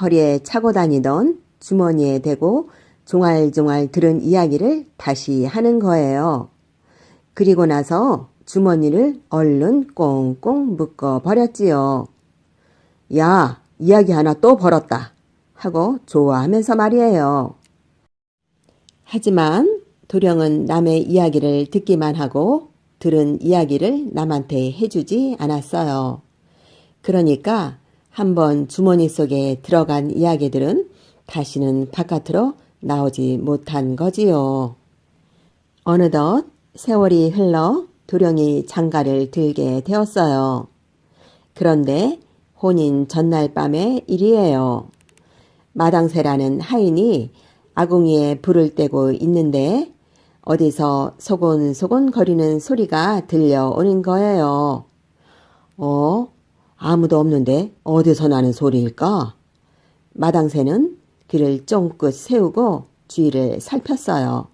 허리에 차고 다니던 주머니에 대고 종알종알 들은 이야기를 다시 하는 거예요. 그리고 나서 주머니를 얼른 꽁꽁 묶어 버렸지요. 야, 이야기 하나 또 벌었다 하고 좋아하면서 말이에요. 하지만 도령은 남의 이야기를 듣기만 하고 들은 이야기를 남한테 해주지 않았어요. 그러니까 한번 주머니 속에 들어간 이야기들은 다시는 바깥으로 나오지 못한 거지요. 어느덧 세월이 흘러 도령이 장가를 들게 되었어요. 그런데 혼인 전날 밤의 일이에요. 마당새라는 하인이 아궁이에 불을 떼고 있는데 어디서 소곤소곤 거리는 소리가 들려오는 거예요. 아무도 없는데 어디서 나는 소리일까? 마당새는 귀를 쫑긋 세우고 주위를 살폈어요.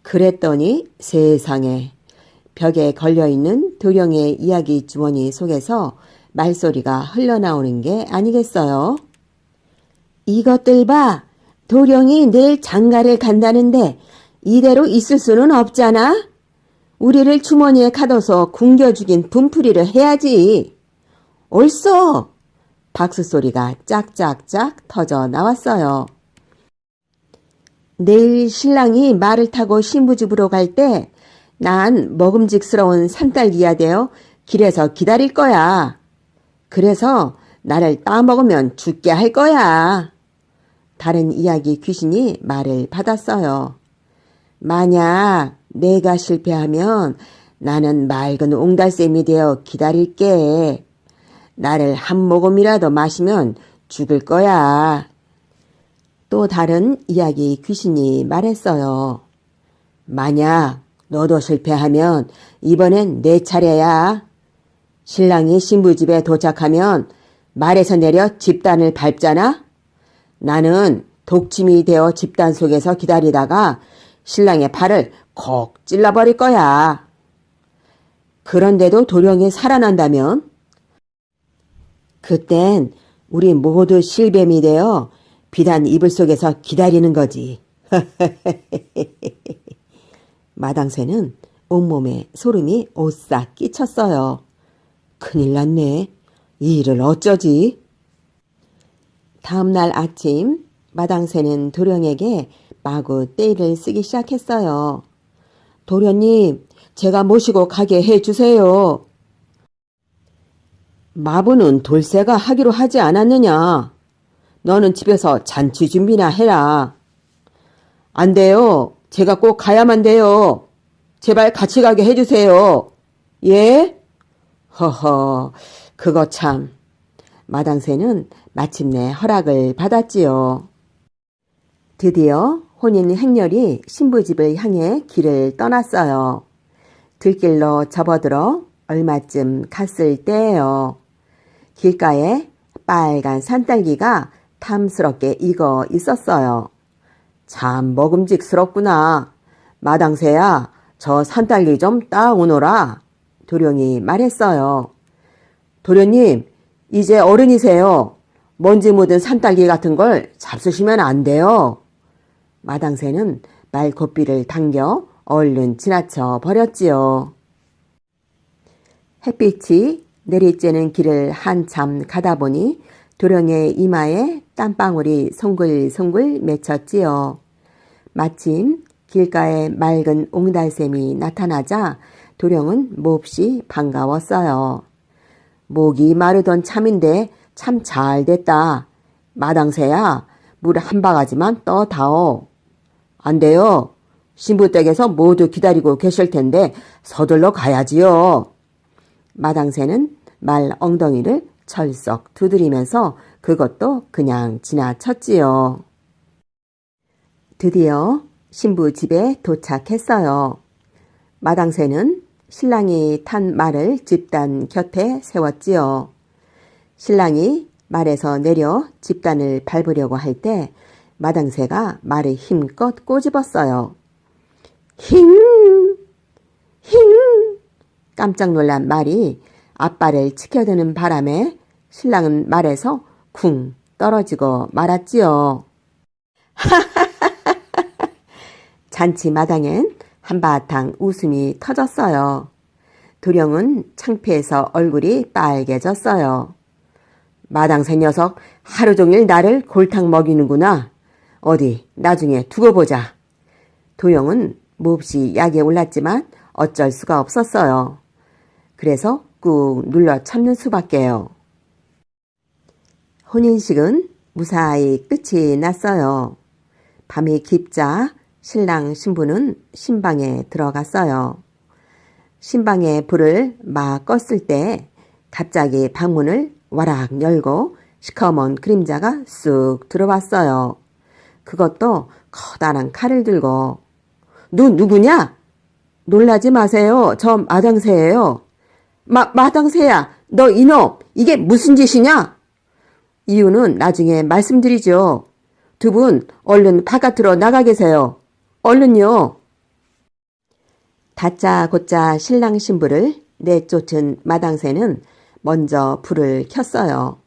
그랬더니 세상에 벽에 걸려있는 도령의 이야기 주머니 속에서 말소리가 흘러나오는 게 아니겠어요? 이것들 봐! 도령이 내일 장가를 간다는데 이대로 있을 수는 없잖아? 우리를 주머니에 가둬서 굶겨 죽인 분풀이를 해야지. 옳소! 박수 소리가 짝짝짝 터져 나왔어요. 내일 신랑이 말을 타고 신부집으로 갈 때 난 먹음직스러운 산딸기야 되어 길에서 기다릴 거야. 그래서 나를 따먹으면 죽게 할 거야. 다른 이야기 귀신이 말을 받았어요. 만약 내가 실패하면 나는 맑은 옹달샘이 되어 기다릴게. 나를 한 모금이라도 마시면 죽을 거야. 또 다른 이야기 귀신이 말했어요. 만약 너도 실패하면 이번엔 내 차례야. 신랑이 신부집에 도착하면 말에서 내려 집단을 밟잖아? 나는 독침이 되어 집단 속에서 기다리다가 신랑의 팔을 콕 찔러버릴 거야. 그런데도 도령이 살아난다면? 그땐 우리 모두 실뱀이 되어 비단 이불 속에서 기다리는 거지. 마당새는 온몸에 소름이 오싹 끼쳤어요. 큰일 났네. 이 일을 어쩌지? 다음날 아침 마당새는 도령에게 마구 떼일을 쓰기 시작했어요. 도련님, 제가 모시고 가게 해주세요. 마부는 돌쇠가 하기로 하지 않았느냐? 너는 집에서 잔치 준비나 해라. 안 돼요. 제가 꼭 가야만 돼요. 제발 같이 가게 해주세요. 예? 허허, 그거 참. 마당새는 마침내 허락을 받았지요. 드디어 혼인 행렬이 신부집을 향해 길을 떠났어요. 들길로 접어들어 얼마쯤 갔을 때예요. 길가에 빨간 산딸기가 탐스럽게 익어 있었어요. 참 먹음직스럽구나. 마당새야, 저 산딸기 좀 따오너라. 도령이 말했어요. 도련님, 이제 어른이세요. 먼지 묻은 산딸기 같은 걸 잡수시면 안 돼요. 마당새는 말고삐를 당겨 얼른 지나쳐 버렸지요. 햇빛이 내리쬐는 길을 한참 가다 보니 도령의 이마에 땀방울이 송글송글 맺혔지요. 마침 길가에 맑은 옹달샘이 나타나자 도령은 몹시 반가웠어요. 목이 마르던 참인데 참 잘됐다. 마당새야, 물 한 바가지만 떠다오. 안 돼요. 신부댁에서 모두 기다리고 계실 텐데 서둘러 가야지요. 마당새는 말 엉덩이를 철썩 두드리면서 그것도 그냥 지나쳤지요. 드디어 신부 집에 도착했어요. 마당새는 신랑이 탄 말을 집단 곁에 세웠지요. 신랑이 말에서 내려 집단을 밟으려고 할 때 마당새가 말을 힘껏 꼬집었어요. 힝! 힝! 깜짝 놀란 말이 앞발을 치켜드는 바람에 신랑은 말에서 쿵 떨어지고 말았지요. 잔치 마당엔 한바탕 웃음이 터졌어요. 도령은 창피해서 얼굴이 빨개졌어요. 마당새 녀석 하루 종일 나를 골탕 먹이는구나. 어디 나중에 두고 보자. 도령은 몹시 약에 올랐지만 어쩔 수가 없었어요. 그래서 꾹 눌러 참는 수밖에요. 혼인식은 무사히 끝이 났어요. 밤이 깊자 신랑 신부는 신방에 들어갔어요. 신방에 불을 막 껐을 때 갑자기 방문을 와락 열고 시커먼 그림자가 쑥 들어왔어요. 그것도 커다란 칼을 들고. 누구냐? 놀라지 마세요. 저 마당새예요. 마당새야, 너 이놈, 이게 무슨 짓이냐? 이유는 나중에 말씀드리죠. 두 분 얼른 바깥으로 나가 계세요. 얼른요. 다짜고짜 신랑 신부를 내쫓은 마당새는 먼저 불을 켰어요.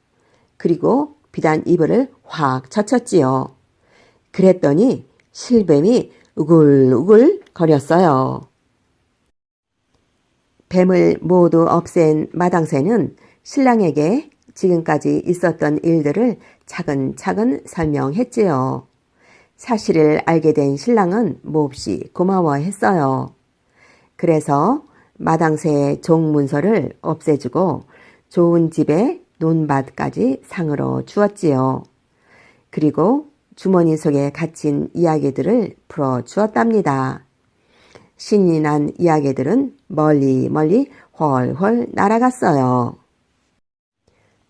그리고 비단 이불을 확 젖혔지요. 그랬더니 실뱀이 우글우글 거렸어요. 뱀을 모두 없앤 마당새는 신랑에게 지금까지 있었던 일들을 차근차근 설명했지요. 사실을 알게 된 신랑은 몹시 고마워했어요. 그래서 마당새의 종문서를 없애주고 좋은 집에 논밭까지 상으로 주었지요. 그리고 주머니 속에 갇힌 이야기들을 풀어주었답니다. 신이 난 이야기들은 멀리 멀리 훨훨 날아갔어요.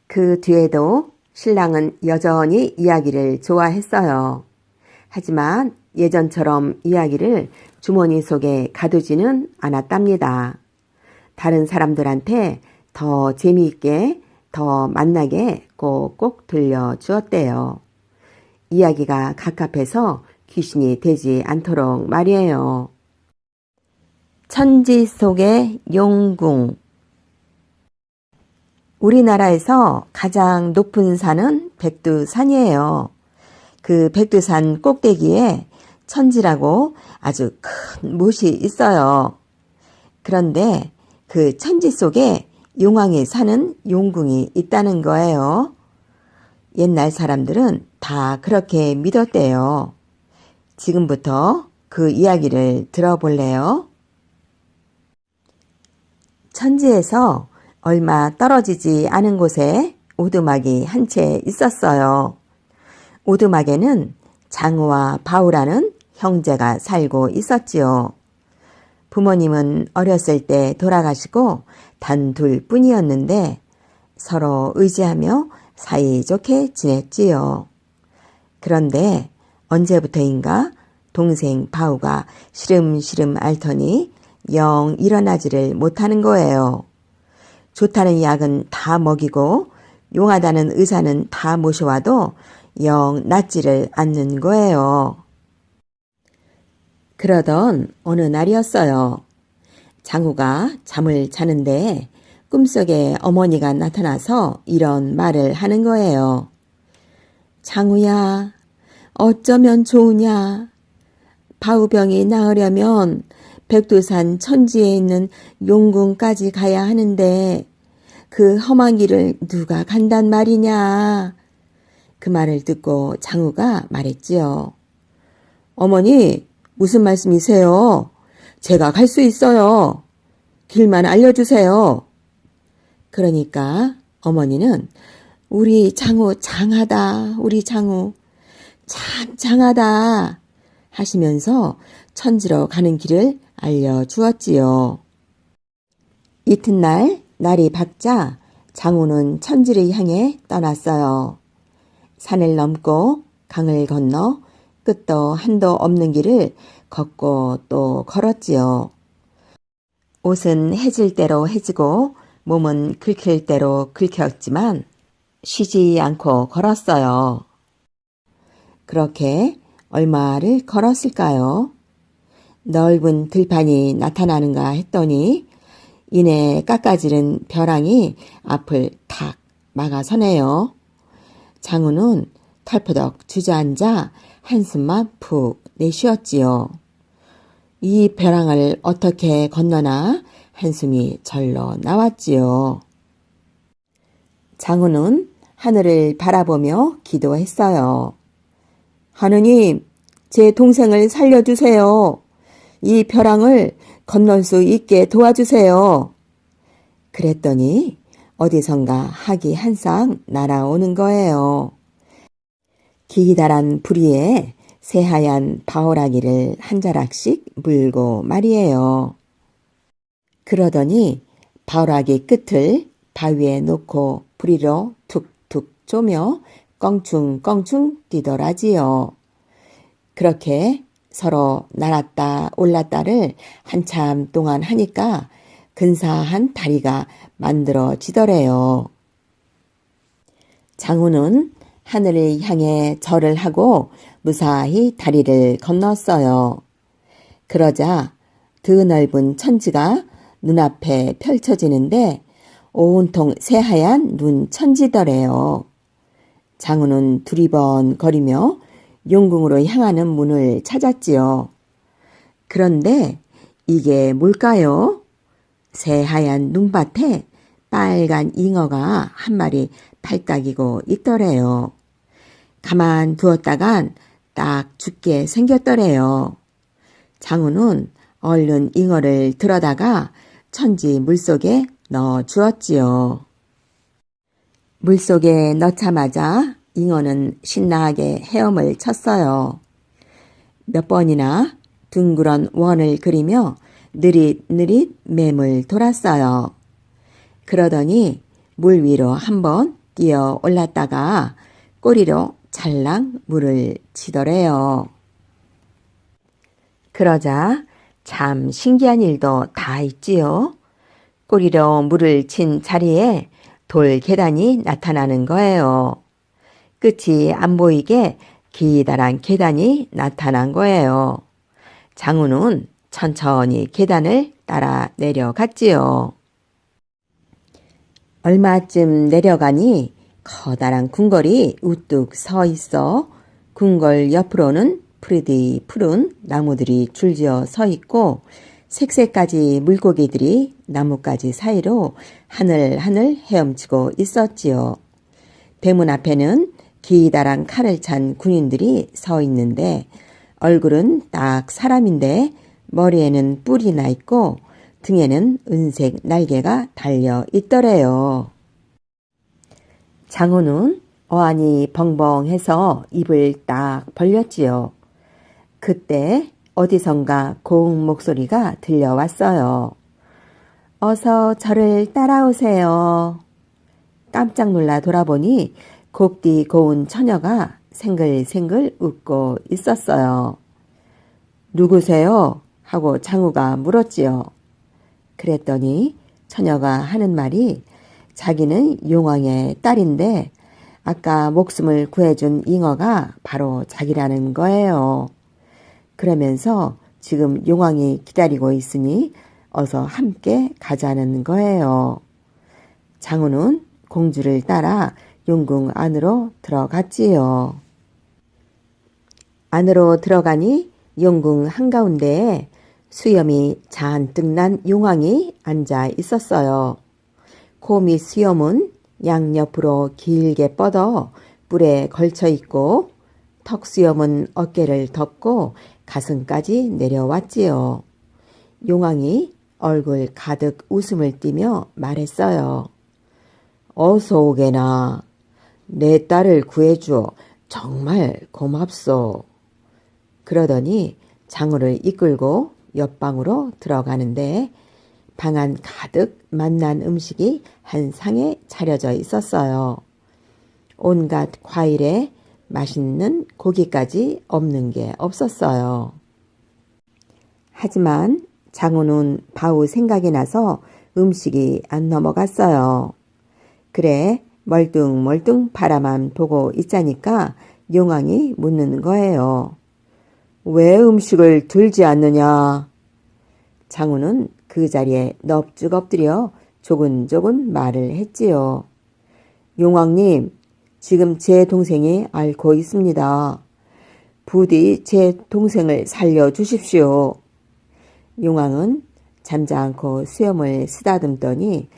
그 뒤에도 신랑은 여전히 이야기를 좋아했어요. 하지만 예전처럼 이야기를 주머니 속에 가두지는 않았답니다. 다른 사람들한테 더 재미있게, 더 만나게 꼭꼭 들려주었대요. 이야기가 갑갑해서 귀신이 되지 않도록 말이에요. 천지 속의 용궁. 우리나라에서 가장 높은 산은 백두산이에요. 그 백두산 꼭대기에 천지라고 아주 큰 못이 있어요. 그런데 그 천지 속에 용왕이 사는 용궁이 있다는 거예요. 옛날 사람들은 다 그렇게 믿었대요. 지금부터 그 이야기를 들어볼래요? 천지에서 얼마 떨어지지 않은 곳에 오두막이 한 채 있었어요. 오두막에는 장우와 바우라는 형제가 살고 있었지요. 부모님은 어렸을 때 돌아가시고 단 둘뿐이었는데 서로 의지하며 사이좋게 지냈지요. 그런데 언제부터인가 동생 바우가 시름시름 앓더니 영 일어나지를 못하는 거예요. 좋다는 약은 다 먹이고 용하다는 의사는 다 모셔와도 영 낫지를 않는 거예요. 그러던 어느 날이었어요. 장우가 잠을 자는데 꿈속에 어머니가 나타나서 이런 말을 하는 거예요. 장우야, 어쩌면 좋으냐? 바우병이 나으려면 백두산 천지에 있는 용궁까지 가야 하는데 그 험한 길을 누가 간단 말이냐? 그 말을 듣고 장우가 말했지요. 어머니, 무슨 말씀이세요? 제가 갈 수 있어요. 길만 알려주세요. 그러니까 어머니는 우리 장우 장하다, 우리 장우 참 장하다 하시면서 천지로 가는 길을 알려주었지요. 이튿날 날이 밝자 장우는 천지를 향해 떠났어요. 산을 넘고 강을 건너 끝도 한도 없는 길을 걷고 또 걸었지요. 옷은 해질 대로 해지고 몸은 긁힐 대로 긁혔지만 쉬지 않고 걸었어요. 그렇게 얼마를 걸었을까요? 넓은 들판이 나타나는가 했더니 이내 깎아지른 벼랑이 앞을 탁 막아서네요. 장우는 털퍼덕 주저앉아 한숨만 푹 내쉬었지요. 이 벼랑을 어떻게 건너나 한숨이 절로 나왔지요. 장우는 하늘을 바라보며 기도했어요. 하느님, 제 동생을 살려주세요. 이 벼랑을 건널 수 있게 도와주세요. 그랬더니 어디선가 학이 한 쌍 날아오는 거예요. 기다란 부리에 새하얀 바오라기를 한 자락씩 물고 말이에요. 그러더니 바오라기 끝을 바위에 놓고 부리로 툭툭 쪼며 껑충껑충 뛰더라지요. 그렇게 서로 날았다 올랐다를 한참 동안 하니까 근사한 다리가 만들어지더래요. 장우는 하늘을 향해 절을 하고 무사히 다리를 건넜어요. 그러자 드넓은 천지가 눈앞에 펼쳐지는데 온통 새하얀 눈 천지더래요. 장우는 두리번거리며 용궁으로 향하는 문을 찾았지요. 그런데 이게 뭘까요? 새하얀 눈밭에 빨간 잉어가 한 마리 팔딱이고 있더래요. 가만 두었다간 딱 죽게 생겼더래요. 장우는 얼른 잉어를 들어다가 천지 물속에 넣어 주었지요. 물속에 넣자마자 잉어는 신나게 헤엄을 쳤어요. 몇 번이나 둥그런 원을 그리며 느릿느릿 맴을 돌았어요. 그러더니 물 위로 한번 뛰어 올랐다가 꼬리로 찰랑 물을 치더래요. 그러자 참 신기한 일도 다 있지요. 꼬리로 물을 친 자리에 돌 계단이 나타나는 거예요. 끝이 안 보이게 기다란 계단이 나타난 거예요. 장우는 천천히 계단을 따라 내려갔지요. 얼마쯤 내려가니 커다란 궁궐이 우뚝 서 있어 궁궐 옆으로는 푸르디 푸른 나무들이 줄지어 서 있고 색색까지 물고기들이 나뭇가지 사이로 하늘하늘 헤엄치고 있었지요. 대문 앞에는 기다란 칼을 찬 군인들이 서 있는데 얼굴은 딱 사람인데 머리에는 뿔이 나 있고 등에는 은색 날개가 달려 있더래요. 장우는 어안이 벙벙해서 입을 딱 벌렸지요. 그때 어디선가 고운 목소리가 들려왔어요. 어서 저를 따라오세요. 깜짝 놀라 돌아보니 곱디 고운 처녀가 생글생글 웃고 있었어요. 누구세요? 하고 장우가 물었지요. 그랬더니 처녀가 하는 말이 자기는 용왕의 딸인데 아까 목숨을 구해준 잉어가 바로 자기라는 거예요. 그러면서 지금 용왕이 기다리고 있으니 어서 함께 가자는 거예요. 장우는 공주를 따라 용궁 안으로 들어갔지요. 안으로 들어가니 용궁 한가운데에 수염이 잔뜩 난 용왕이 앉아 있었어요. 코 밑 수염은 양옆으로 길게 뻗어 뿔에 걸쳐 있고 턱수염은 어깨를 덮고 가슴까지 내려왔지요. 용왕이 얼굴 가득 웃음을 띠며 말했어요. 어서 오게나. 내 딸을 구해주어 정말 고맙소. 그러더니 장우를 이끌고 옆방으로 들어가는데 방 안 가득 맛난 음식이 한 상에 차려져 있었어요. 온갖 과일에 맛있는 고기까지 없는 게 없었어요. 하지만 장우는 바우 생각이 나서 음식이 안 넘어갔어요. 그래 멀뚱멀뚱 바라만 보고 있자니까 용왕이 묻는 거예요. 왜 음식을 들지 않느냐? 장우는 그 자리에 넙죽 엎드려 조근조근 말을 했지요. 용왕님, 지금 제 동생이 앓고 있습니다. 부디 제 동생을 살려주십시오. 용왕은 잠자않고 수염을 쓰다듬더니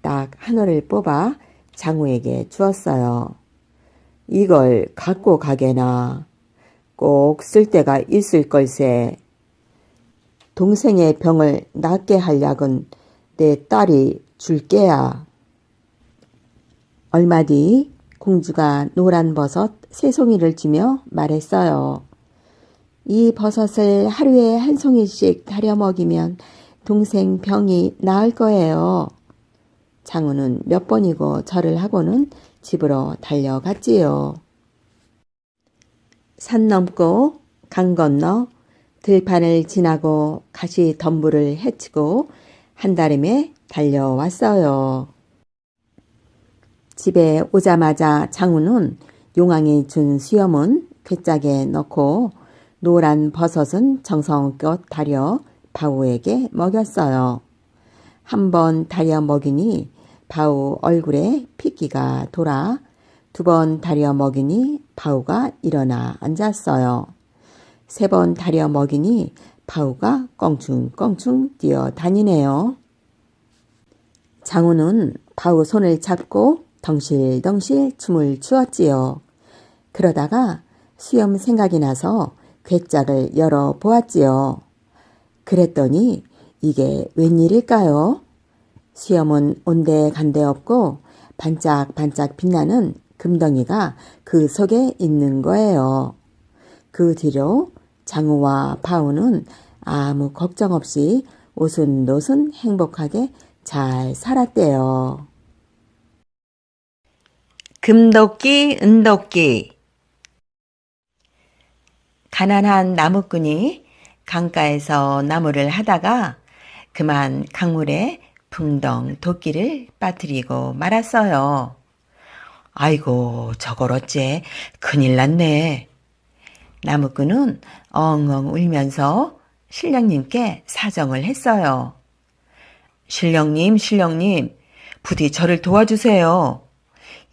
딱 한 알을 뽑아 장우에게 주었어요. 이걸 갖고 가게나. 꼭 쓸 때가 있을 걸세. 동생의 병을 낫게 할 약은 내 딸이 줄게야. 얼마 뒤 공주가 노란 버섯 3송이를 주며 말했어요. 이 버섯을 하루에 한 송이씩 다려 먹이면 동생 병이 나을 거예요. 장우는 몇 번이고 절을 하고는 집으로 달려갔지요. 산 넘고 강 건너 들판을 지나고 가시 덤불을 헤치고 한달음에 달려왔어요. 집에 오자마자 장우는 용왕이 준 수염은 괴짝에 넣고 노란 버섯은 정성껏 다려 바우에게 먹였어요. 한 번 다려 먹이니 바우 얼굴에 핏기가 돌아 2번 다려 먹이니 바우가 일어나 앉았어요. 3번 다려 먹이니 바우가 껑충껑충 뛰어다니네요. 장우는 바우 손을 잡고 덩실덩실 춤을 추었지요. 그러다가 수염 생각이 나서 괴짝을 열어보았지요. 그랬더니 이게 웬일일까요? 수염은 온데간데 없고 반짝반짝 빛나는 금덩이가 그 속에 있는 거예요. 그 뒤로 장우와 바우는 아무 걱정 없이 오순도순 행복하게 잘 살았대요. 금도끼, 은도끼. 가난한 나무꾼이 강가에서 나무를 하다가 그만 강물에 풍덩 도끼를 빠뜨리고 말았어요. 아이고, 저걸 어째 큰일 났네. 나무꾼은 엉엉 울면서 신령님께 사정을 했어요. 신령님, 부디 저를 도와주세요.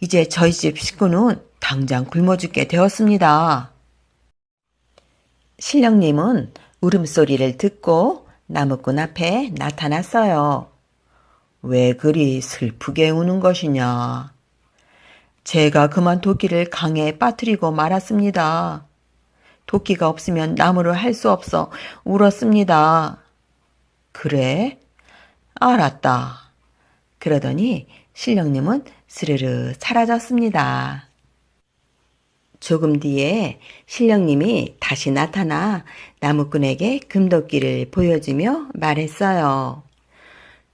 이제 저희 집 식구는 당장 굶어 죽게 되었습니다. 신령님은 울음소리를 듣고 나무꾼 앞에 나타났어요. 왜 그리 슬프게 우는 것이냐? 제가 그만 도끼를 강에 빠뜨리고 말았습니다. 도끼가 없으면 나무를 할 수 없어 울었습니다. 그래? 알았다. 그러더니 신령님은 스르르 사라졌습니다. 조금 뒤에 신령님이 다시 나타나 나무꾼에게 금도끼를 보여주며 말했어요.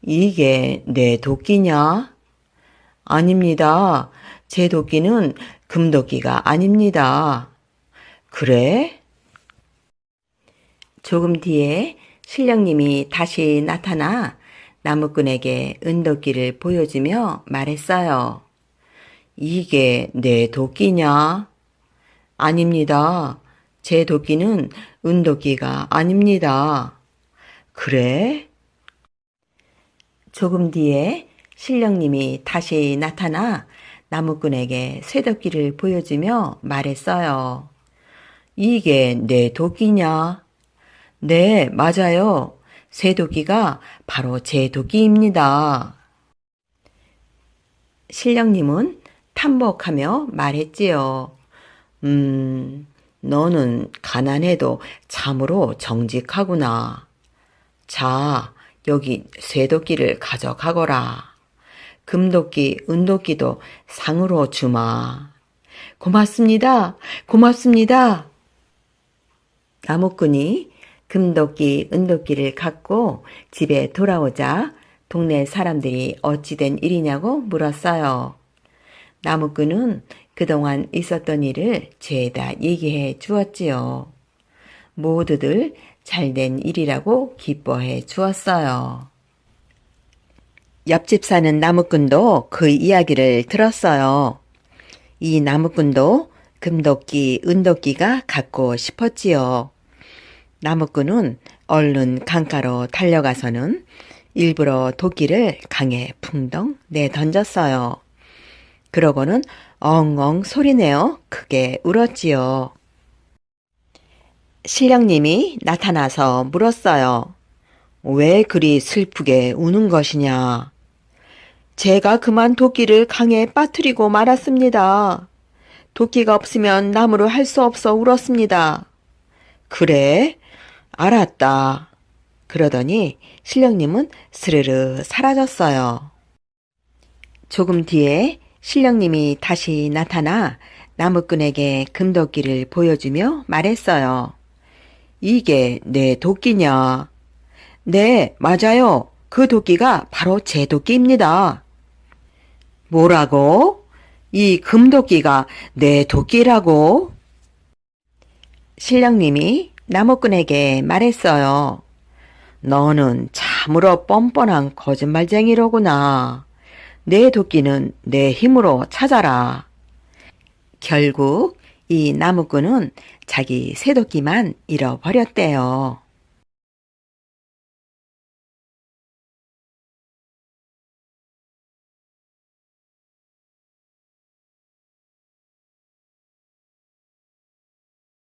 이게 내 도끼냐? 아닙니다. 제 도끼는 금도끼가 아닙니다. 그래? 조금 뒤에 신령님이 다시 나타나 나무꾼에게 은도끼를 보여주며 말했어요. 이게 내 도끼냐? 아닙니다. 제 도끼는 은도끼가 아닙니다. 그래? 조금 뒤에 신령님이 다시 나타나 나무꾼에게 쇠도끼를 보여주며 말했어요. 이게 내 도끼냐? 네, 맞아요. 쇠도끼가 바로 제 도끼입니다. 신령님은 탐복하며 말했지요. 너는 가난해도 참으로 정직하구나. 자, 여기 쇠도끼를 가져가거라. 금도끼, 은도끼도 상으로 주마. 고맙습니다. 고맙습니다. 나무꾼이 금도끼, 은도끼를 갖고 집에 돌아오자 동네 사람들이 어찌된 일이냐고 물었어요. 나무꾼은 그동안 있었던 일을 죄다 얘기해 주었지요. 모두들 잘된 일이라고 기뻐해 주었어요. 옆집 사는 나무꾼도 그 이야기를 들었어요. 이 나무꾼도 금도끼, 은도끼가 갖고 싶었지요. 나무꾼은 얼른 강가로 달려가서는 일부러 도끼를 강에 풍덩 내던졌어요. 그러고는 엉엉 소리내어 크게 울었지요. 신령님이 나타나서 물었어요. 왜 그리 슬프게 우는 것이냐? 제가 그만 도끼를 강에 빠뜨리고 말았습니다. 도끼가 없으면 나무를 할 수 없어 울었습니다. 그래? 알았다. 그러더니 신령님은 스르르 사라졌어요. 조금 뒤에 신령님이 다시 나타나 나무꾼에게 금도끼를 보여주며 말했어요. 이게 내 도끼냐? 네, 맞아요. 그 도끼가 바로 제 도끼입니다. 뭐라고? 이 금도끼가 내 도끼라고? 신령님이 나무꾼에게 말했어요. 너는 참으로 뻔뻔한 거짓말쟁이로구나. 내 도끼는 내 힘으로 찾아라. 결국 이 나무꾼은 자기 새 도끼만 잃어버렸대요.